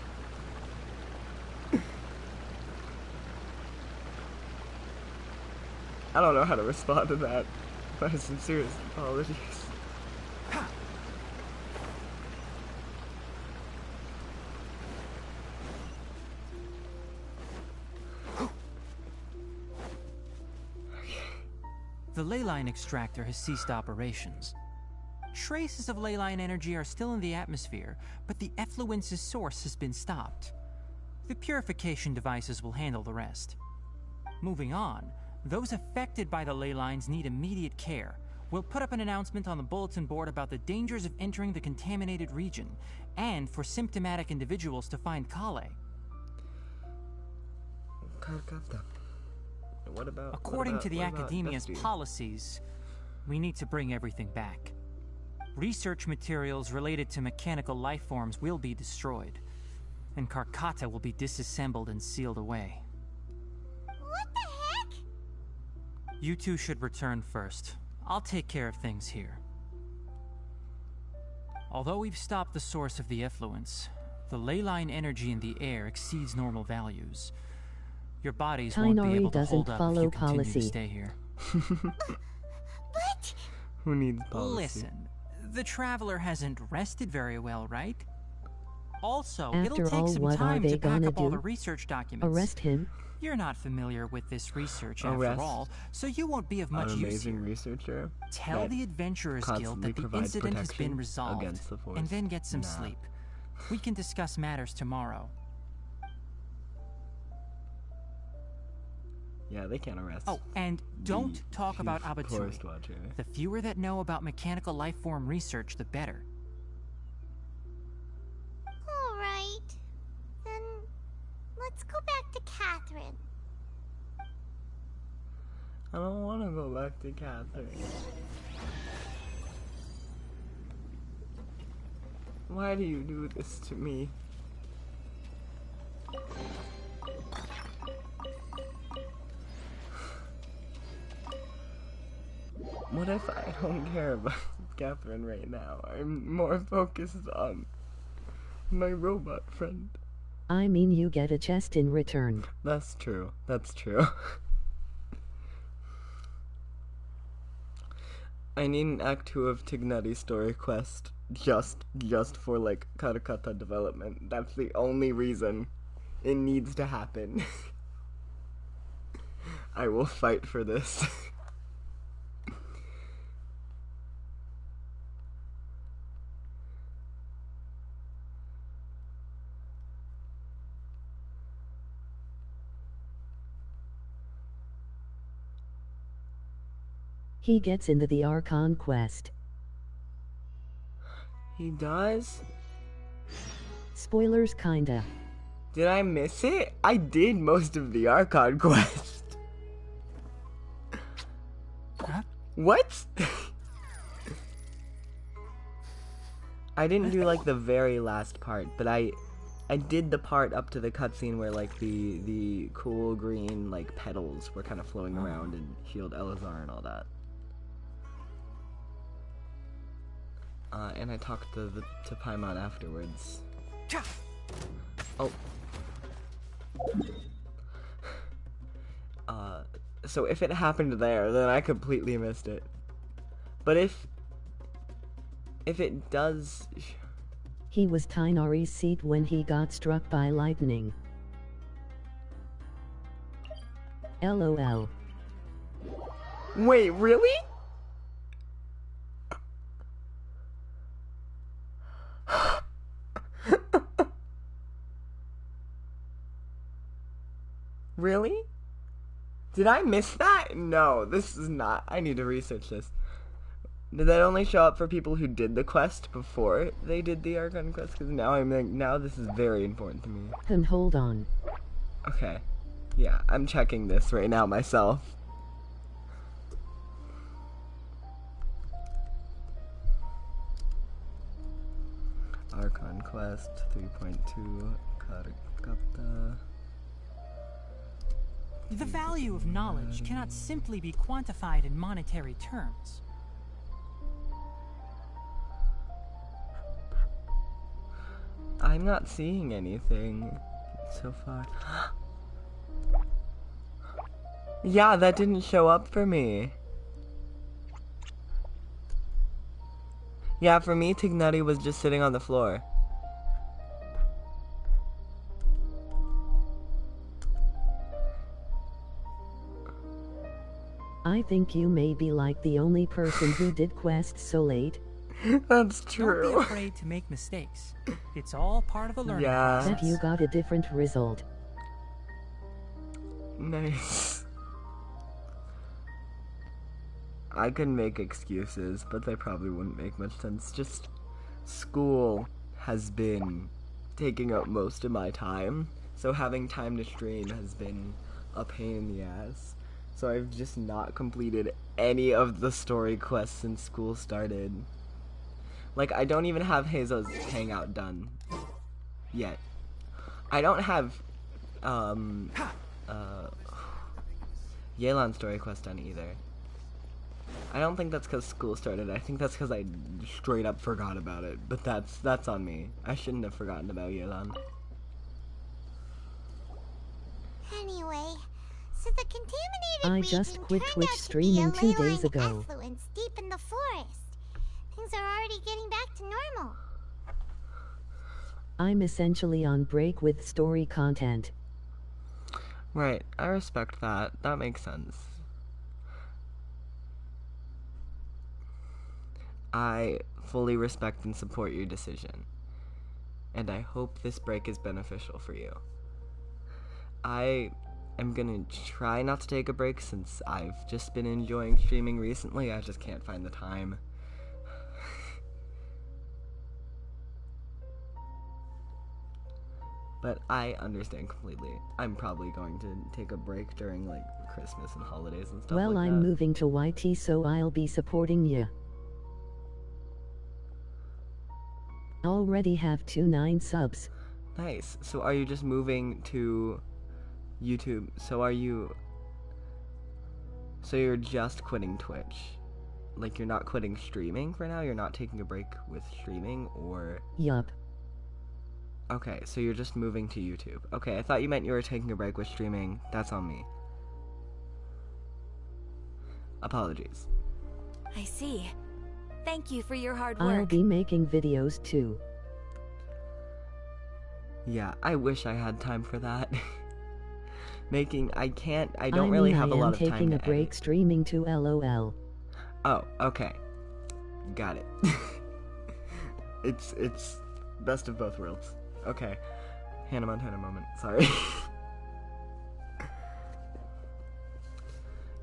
I don't know how to respond to that. My sincerest apologies. The ley line extractor has ceased operations. Traces of ley line energy are still in the atmosphere, but the effluence's source has been stopped. The purification devices will handle the rest. Moving on, those affected by the ley lines need immediate care. We'll put up an announcement on the bulletin board about the dangers of entering the contaminated region, and for symptomatic individuals to find Kale. According to the academia's policies, we need to bring everything back. Research materials related to mechanical life forms will be destroyed, and Karkata will be disassembled and sealed away. What the heck? You two should return first. I'll take care of things here. Although we've stopped the source of the effluence, the ley line energy in the air exceeds normal values. Your bodies won't be able to hold up if you continue to stay here. But... Who needs policy? Listen, the traveler hasn't rested very well, right? Also, After it'll take all, some what are time they to pack gonna up all do? the research documents. Arrest him? You're not familiar with this research Arrest after all, so you won't be of much An use amazing here. researcher. Tell that the Adventurers Guild constantly that the provides incident has protection been resolved, against the Force. and then get some Nah. sleep. We can discuss matters tomorrow. Yeah, they can't arrest. Oh, and don't talk about Chief Abatsui. Forest Watcher. The fewer that know about mechanical life form research, the better. Alright. Then... let's go back to Catherine. I don't want to go back to Catherine. Why do you do this to me? What if I don't care about Catherine right now? I'm more focused on my robot friend. I mean, you get a chest in return. That's true. That's true. I need an Act 2 of Tighnari story quest just for like Karakata development. That's the only reason it needs to happen. I will fight for this. He gets into the Archon quest. He does? Spoilers kinda. Did I miss it? I did most of the Archon quest. Huh? What? I didn't do like the very last part, but I did the part up to the cutscene where like the cool green like petals were kind of floating around and healed Elazar and all that. And I talked to Paimon afterwards. Oh. So if it happened there, then I completely missed it. But if it does... He was Tighnari's seat when he got struck by lightning. LOL. Wait, really? Really? Did I miss that? No, this is not. I need to research this. Did that only show up for people who did the quest before they did the Archon quest? Because now I'm like, now this is very important to me. And hold on. Okay. Yeah, I'm checking this right now myself. Archon quest 3.2 Karakata. The value of knowledge cannot simply be quantified in monetary terms. I'm not seeing anything so far. Yeah, that didn't show up for me. Yeah, for me, Tighnari was just sitting on the floor. I think you may be like the only person who did quests so late. That's Don't true. be afraid to make mistakes. It's all part of the learning Yeah. process. That you got a different result. Nice. I could make excuses, but they probably wouldn't make much sense. Just school has been taking up most of my time, so having time to stream has been a pain in the ass. So I've just not completed any of the story quests since school started. Like, I don't even have Hazo's hangout done yet. I don't have, Yelan's story quest done either. I don't think that's because school started. I think that's because I straight up forgot about it. But that's on me. I shouldn't have forgotten about Yelan. Anyway, so the contaminated I region just quit turned Twitch out to streaming be 2 a ley days line ago. effluence deep in the forest. Things are already getting back to normal. I'm essentially on break with story content. Right, I respect that. That makes sense. I fully respect and support your decision. And I hope this break is beneficial for you. I am gonna try not to take a break since I've just been enjoying streaming recently. I just can't find the time. But I understand completely. I'm probably going to take a break during, like, Christmas and holidays and stuff Well, like that. I'm moving to YT, so I'll be supporting ya. Already have 29 subs. Nice. So are you just moving to YouTube? So you're just quitting Twitch? Like, you're not quitting streaming for now? You're not taking a break with streaming, or... Yup. Okay, so you're just moving to YouTube. Okay, I thought you meant you were taking a break with streaming. That's on me. Apologies. I see. Thank you for your hard work. I'll be making videos too. Yeah, I wish I had time for that. I don't really have a lot of time to I am taking a break edit. streaming to LOL. Oh, okay. Got it. It's best of both worlds. Okay. Hannah Montana moment. Sorry.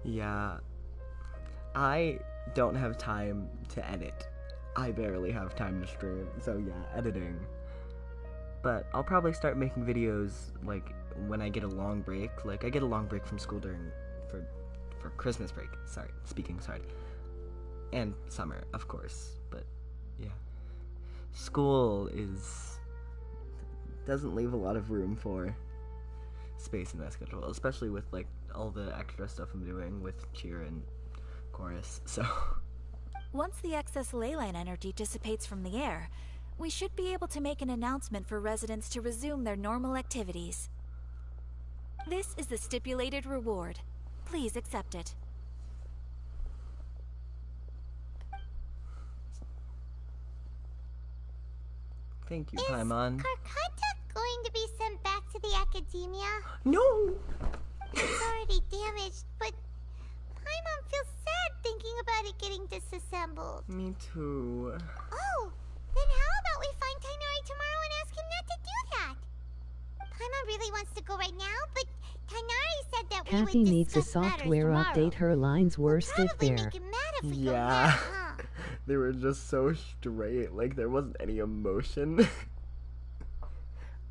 Yeah. I don't have time to edit. I barely have time to stream. So yeah, editing. But I'll probably start making videos, like, when I get a long break. Like, I get a long break from school for Christmas break. Sorry. And summer, of course. But, yeah. School doesn't leave a lot of room for space in my schedule, especially with, like, all the extra stuff I'm doing with cheer and chorus, so... Once the excess ley line energy dissipates from the air, we should be able to make an announcement for residents to resume their normal activities. This is the stipulated reward. Please accept it. Thank you, Paimon. Is Karkata going to be sent back to the academia? No! It's already damaged, but Paimon feels sad thinking about it getting disassembled. Me too. Oh, then how about we find Tighnari tomorrow and ask him not to do that? Paimon really wants to go right now, but Tighnari said that we would Kathy needs a discuss matters software tomorrow. update. Her lines were stiff Probably there. make him mad if we go Yeah. mad, huh? They were just so straight, like there wasn't any emotion.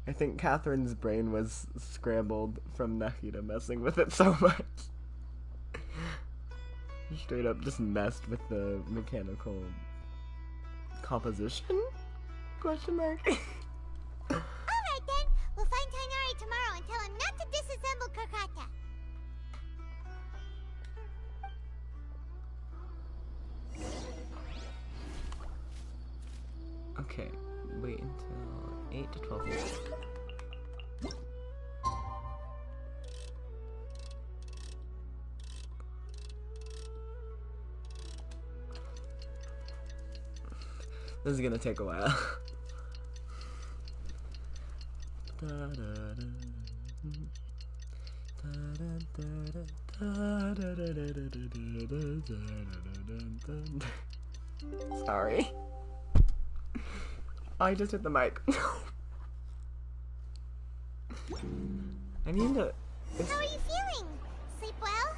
I think Catherine's brain was scrambled from Nahida messing with it so much. Straight up just messed with the mechanical composition? Question mark? Alright then, we'll find Tighnari tomorrow and tell him not to disassemble Karkata. Okay, wait until 8 to 12 minutes. This is gonna take a while. Sorry. I just hit the mic. I need to... How are you feeling? Sleep well?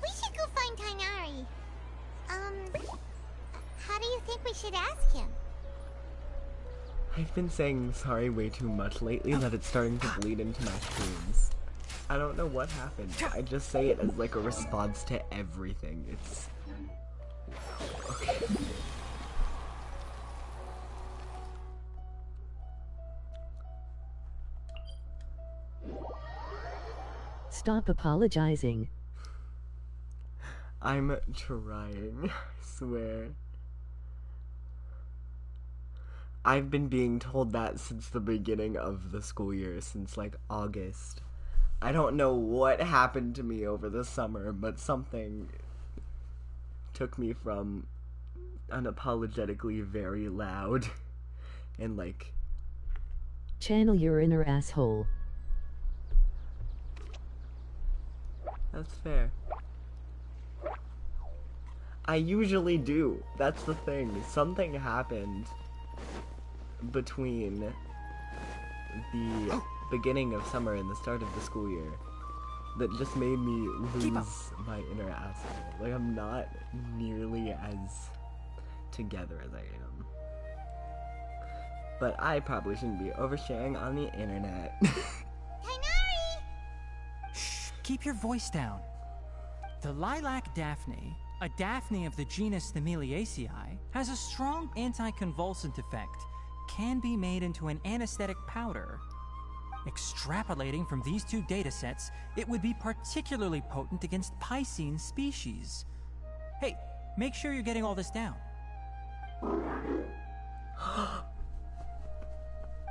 We should go find Tighnari. How do you think we should ask him? I've been saying sorry way too much lately that it's starting to bleed into my streams. I don't know what happened. I just say it as like a response to everything. It's... Okay. Stop apologizing. I'm trying, I swear. I've been being told that since the beginning of the school year, since like August. I don't know what happened to me over the summer, but something took me from unapologetically very loud and like... Channel your inner asshole. That's fair. I usually do. That's the thing. Something happened between the beginning of summer and the start of the school year that just made me lose my inner asshole. Like, I'm not nearly as together as I am. But I probably shouldn't be oversharing on the internet. Tighnari! Shh, keep your voice down. The lilac daphne, a daphne of the genus Thameliaceae, has a strong anticonvulsant effect, can be made into an anesthetic powder. Extrapolating from these two datasets, it would be particularly potent against Piscine species. Hey, make sure you're getting all this down.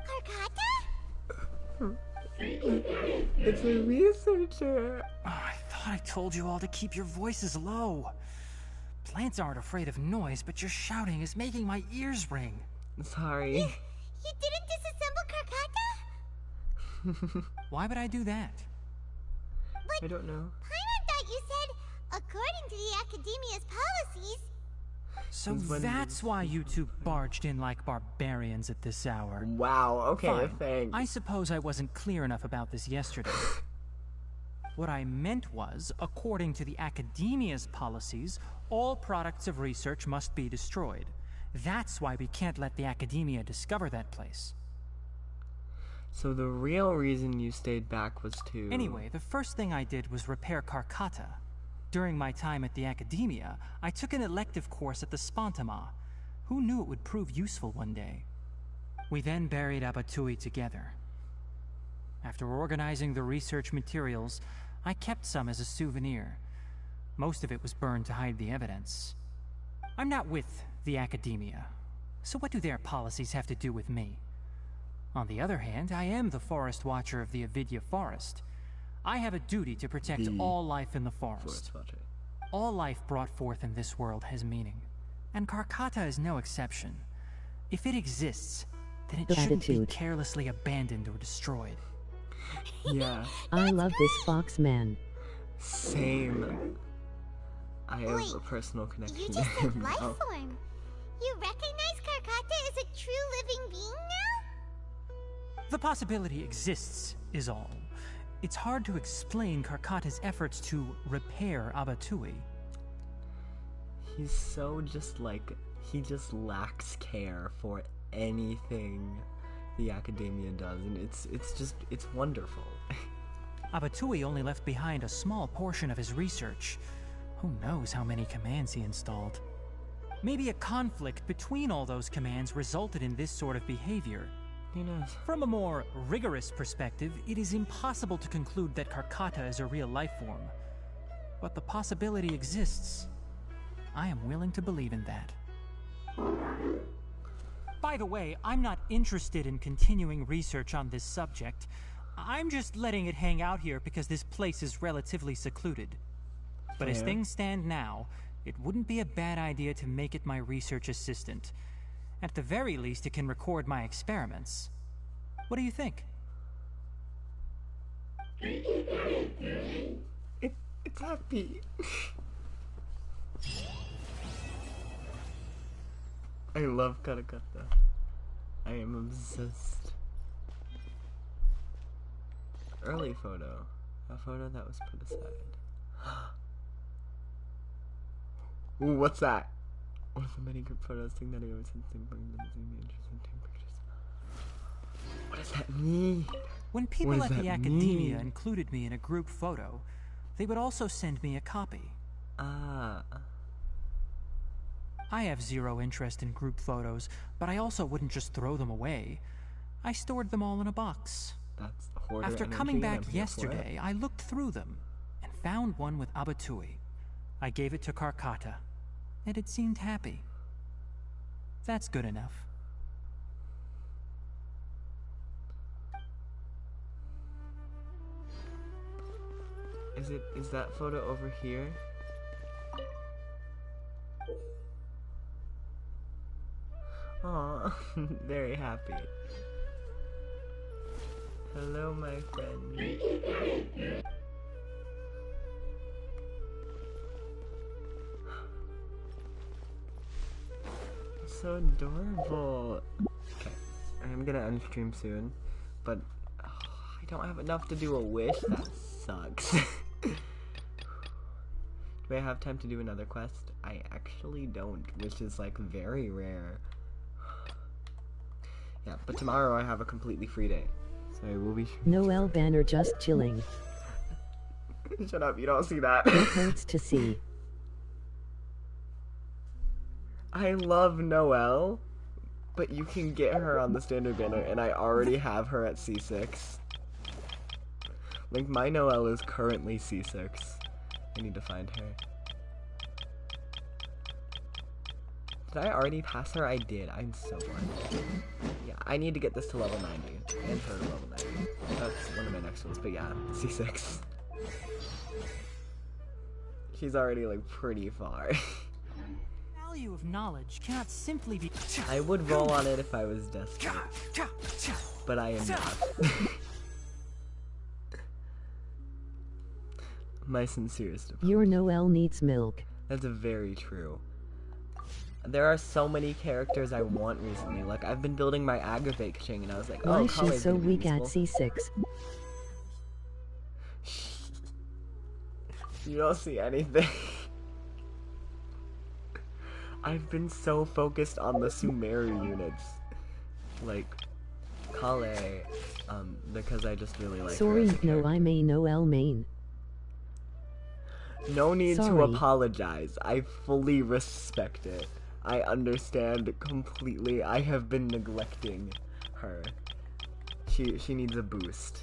Karkata? It's a researcher. Oh, I thought I told you all to keep your voices low. Plants aren't afraid of noise, but your shouting is making my ears ring. Sorry. You didn't disassemble Karkata? Why would I do that? But I don't know. Paimon thought you said, according to the Academia's policies... So Since when that's did- why you two barged in like barbarians at this hour. Wow, okay, Fine. thanks. I suppose I wasn't clear enough about this yesterday. What I meant was, according to the Academia's policies, all products of research must be destroyed. That's why we can't let the Academia discover that place. So the real reason you stayed back was to... Anyway, the first thing I did was repair Karkata. During my time at the Academia, I took an elective course at the Spontama. Who knew it would prove useful one day? We then buried Abatui together. After organizing the research materials, I kept some as a souvenir. Most of it was burned to hide the evidence. I'm not with the Academia, so what do their policies have to do with me? On the other hand, I am the Forest Watcher of the Avidya Forest. I have a duty to protect all life in the forest. All life brought forth in this world has meaning, and Karkata is no exception. If it exists, then it shouldn't be carelessly abandoned or destroyed. Yeah. I love this fox man. Same. I have Wait, a personal connection You to just said him life now. form. You recognize Karkata as a true living being now? The possibility exists, is all. It's hard to explain Karkata's efforts to repair Abatui. He's so just like... He just lacks care for anything the Academia does, and it's wonderful. Abatui only left behind a small portion of his research. Who knows how many commands he installed? Maybe a conflict between all those commands resulted in this sort of behavior. Who knows? From a more rigorous perspective, it is impossible to conclude that Karkata is a real life form. But the possibility exists. I am willing to believe in that. By the way, I'm not interested in continuing research on this subject. I'm just letting it hang out here because this place is relatively secluded. But as Fair. things stand now, it wouldn't be a bad idea to make it my research assistant. At the very least, it can record my experiments. What do you think? It's happy. I love Karakata. I am obsessed. Early photo. A photo that was put aside. Ooh, what's that? One of the many group photos thing that I always had to bring them to me interesting pictures. What does that mean? When people What at does the that Academia mean? included me in a group photo, they would also send me a copy. Ah. I have zero interest in group photos, but I also wouldn't just throw them away. I stored them all in a box. That's hoarder After energy, coming and back I'm here for it. yesterday, I looked through them and found one with Abatui. I gave it to Karkata, and it seemed happy. That's good enough. Is that photo over here? Aw, very happy. Hello, my friend. So adorable. Okay, I'm gonna unstream soon, but I don't have enough to do a wish. That sucks. Do I have time to do another quest? I actually don't, which is like very rare. Yeah, but tomorrow I have a completely free day, so I will be. Noel Banner just chilling. Shut up! You don't see that. It hurts to see. I love Noelle, but you can get her on the standard banner, and I already have her at C6. Like, my Noelle is currently C6. I need to find her. Did I already pass her? I did. I'm so blind. Yeah, I need to get this to level 90, and her to level 90. That's one of my next ones, but yeah, C6. She's already, like, pretty far. Value of knowledge cannot simply be. I would roll on it if I was desperate, but I am not. My sincerest apologies. Your Noel needs milk. That's very true. There are so many characters I want recently. Like, I've been building my Aggravate Kaching, and I was like, oh, Why Kale's she's so gonna be weak at useful. C6? You don't see anything. I've been so focused on the Sumeru units. Like, Kale, because I just really like her Sorry, as a no, character. I'm a Noel main. No need to Sorry. apologize. I fully respect it. I understand completely. I have been neglecting her. She needs a boost.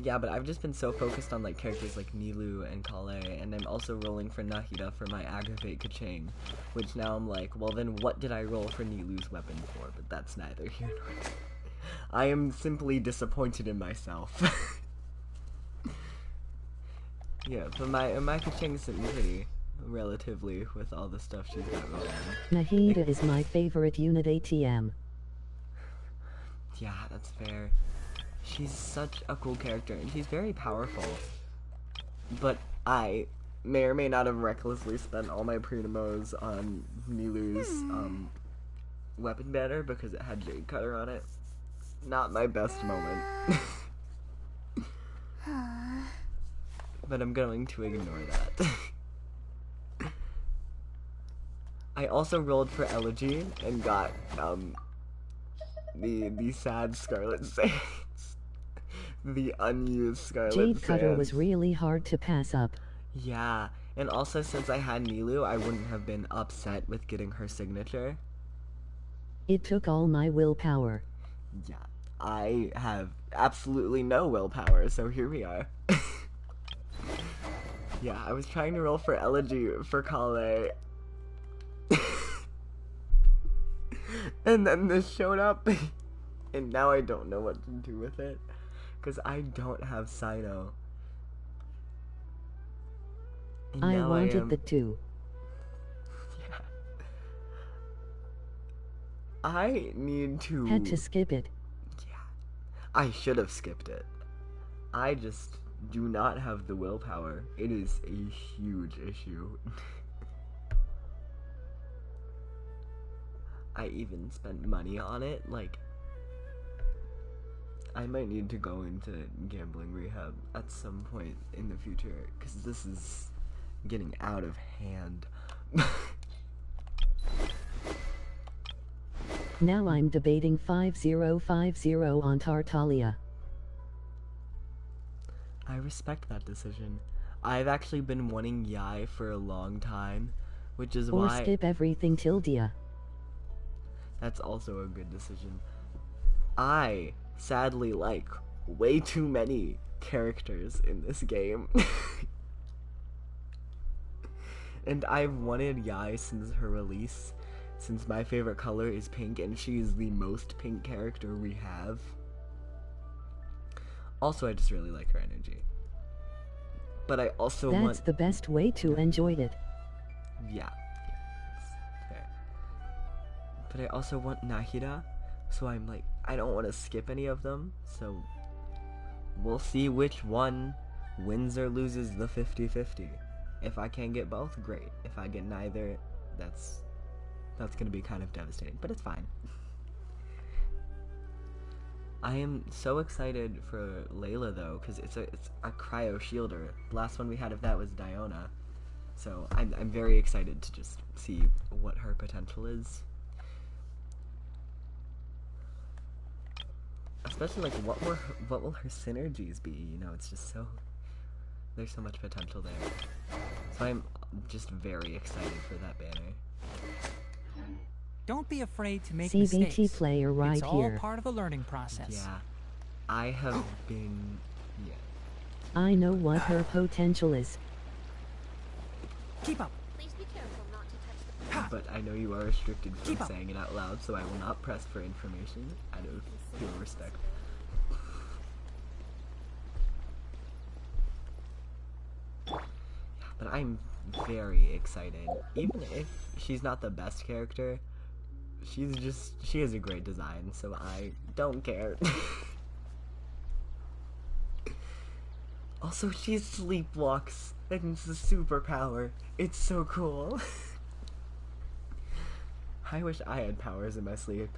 Yeah, but I've just been so focused on like characters like Nilou and Kale, and I'm also rolling for Nahida for my Aggravate Kaching, which now I'm like, well then what did I roll for Nilou's weapon for? But that's neither here nor there. I am simply disappointed in myself. Yeah, but my Kaching's sitting pretty, relatively, with all the stuff she's got going on. Nahida is my favorite unit ATM. Yeah, that's fair. She's such a cool character, and she's very powerful. But I may or may not have recklessly spent all my Prinamos on Nilou's weapon banner because it had Jade Cutter on it. Not my best moment. But I'm going to ignore that. I also rolled for Elegy and got the sad Scarlet Sands. The unused Scarlet Jade Sands. Cutter was really hard to pass up. Yeah, and also since I had Nilou, I wouldn't have been upset with getting her signature. It took all my willpower. Yeah, I have absolutely no willpower, so here we are. Yeah, I was trying to roll for Elegy for Kale. And then this showed up, and now I don't know what to do with it, because I don't have Sino. And I now wanted the 2. Yeah. I need to... Had to skip it. Yeah. I should have skipped it. I just do not have the willpower. It is a huge issue. I even spent money on it, like, I might need to go into gambling rehab at some point in the future, because this is getting out of hand. Now I'm debating 5050 on Tartaglia. I respect that decision. I've actually been wanting Yai for a long time, which is Or why skip everything till Dia. that's also a good decision. I sadly like way too many characters in this game. And I've wanted Yai since her release, since my favorite color is pink and she is the most pink character we have. Also, I just really like her energy. But I also That's the best way to enjoy it. Yeah, that's fair. But I also want Nahida, so I'm like, I don't want to skip any of them, so we'll see which one wins or loses the 50-50. If I can get both, great. If I get neither, that's gonna be kind of devastating, but it's fine. I am so excited for Layla though, because it's a cryo shielder. The last one we had of that was Diona, so I'm very excited to just see what her potential is. Especially like what will her synergies be? You know, it's just so there's so much potential there. So I'm just very excited for that banner. Don't be afraid to make CBT mistakes. player right it's all here. part of the learning process. Yeah, I have been. Yeah. I know what her potential is. Keep up. Please be careful not to touch the But I know you are restricted from Keep up. saying it out loud, so I will not press for information out of pure respect. But I'm very excited. Even if she's not the best character, she has a great design, so I don't care. Also, she sleepwalks, and it's a superpower. It's so cool. I wish I had powers in my sleep.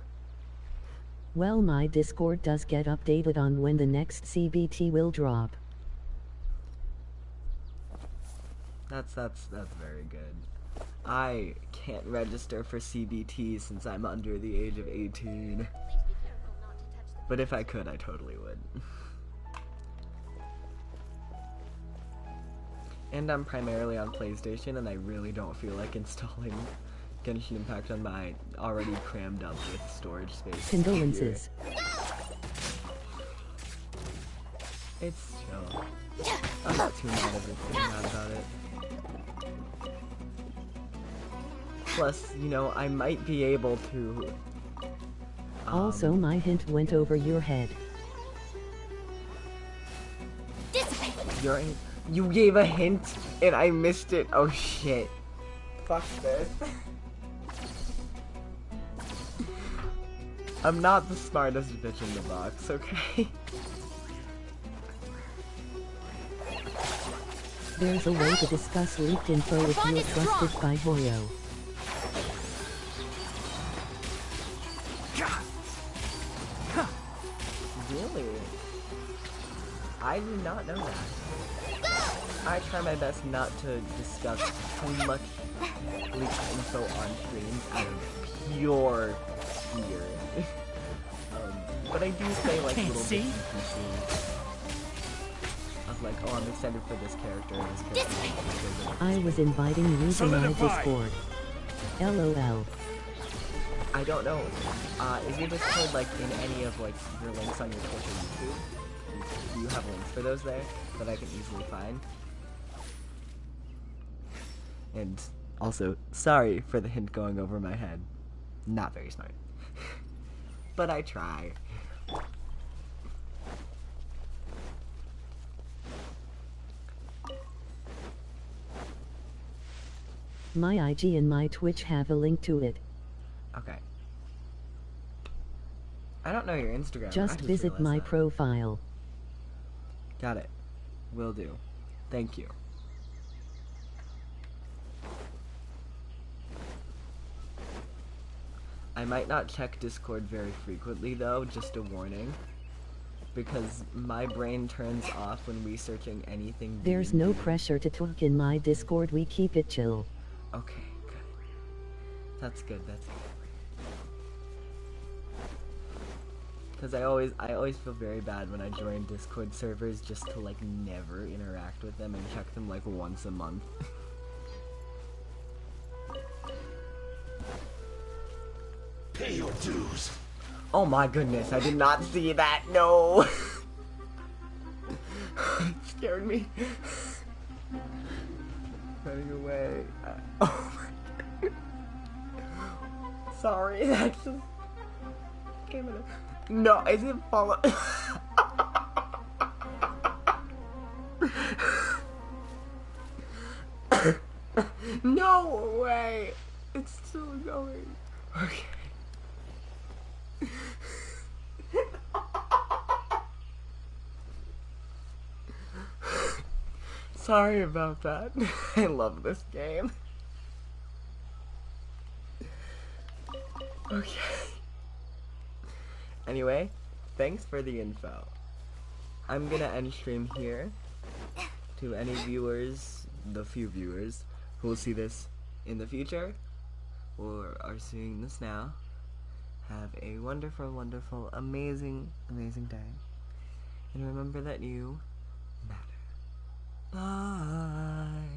Well, my Discord does get updated on when the next CBT will drop. That's very good. I can't register for CBT since I'm under the age of 18. But if I could, I totally would. And I'm primarily on PlayStation, and I really don't feel like installing Genshin Impact on my already crammed up with storage space. Condolences. It's chill. I'm not too mad about it. Plus, you know, I might be able to... Also, my hint went over your head. You gave a hint, and I missed it. Oh shit. Fuck this. I'm not the smartest bitch in the box, okay? There's a way to discuss leaked info if you're trusted by Hoyo. Really? I did not know that. I try my best not to discuss too much leaked info on streams out of pure fear. But I do say like little bits and pieces of like, oh, I'm excited for this character and this character. I was inviting you to my Discord. LOL. I don't know. Is your Discord like in any of like your links on your Twitch or YouTube? Do you have links for those there that I can easily find? And also, sorry for the hint going over my head. Not very smart. But I try. My IG and my Twitch have a link to it. Okay. I don't know your Instagram. Just visit my profile. Got it. Will do. Thank you. I might not check Discord very frequently though, just a warning. Because my brain turns off when researching anything. There's no pressure to talk in my Discord, we keep it chill. Okay, good. That's good, that's good. Because I always feel very bad when I join Discord servers just to like never interact with them and check them like once a month. Pay your dues. Oh my goodness, I did not see that. No. It scared me. Running away. Oh my god. Sorry, that's just came in a... No, is it follow? No way. It's still going. Okay. Sorry about that. I love this game. Okay. Anyway, thanks for the info. I'm gonna end stream here. To any viewers, the few viewers who will see this in the future or are seeing this now, have a wonderful, wonderful, amazing, amazing day. And remember that you matter. Bye.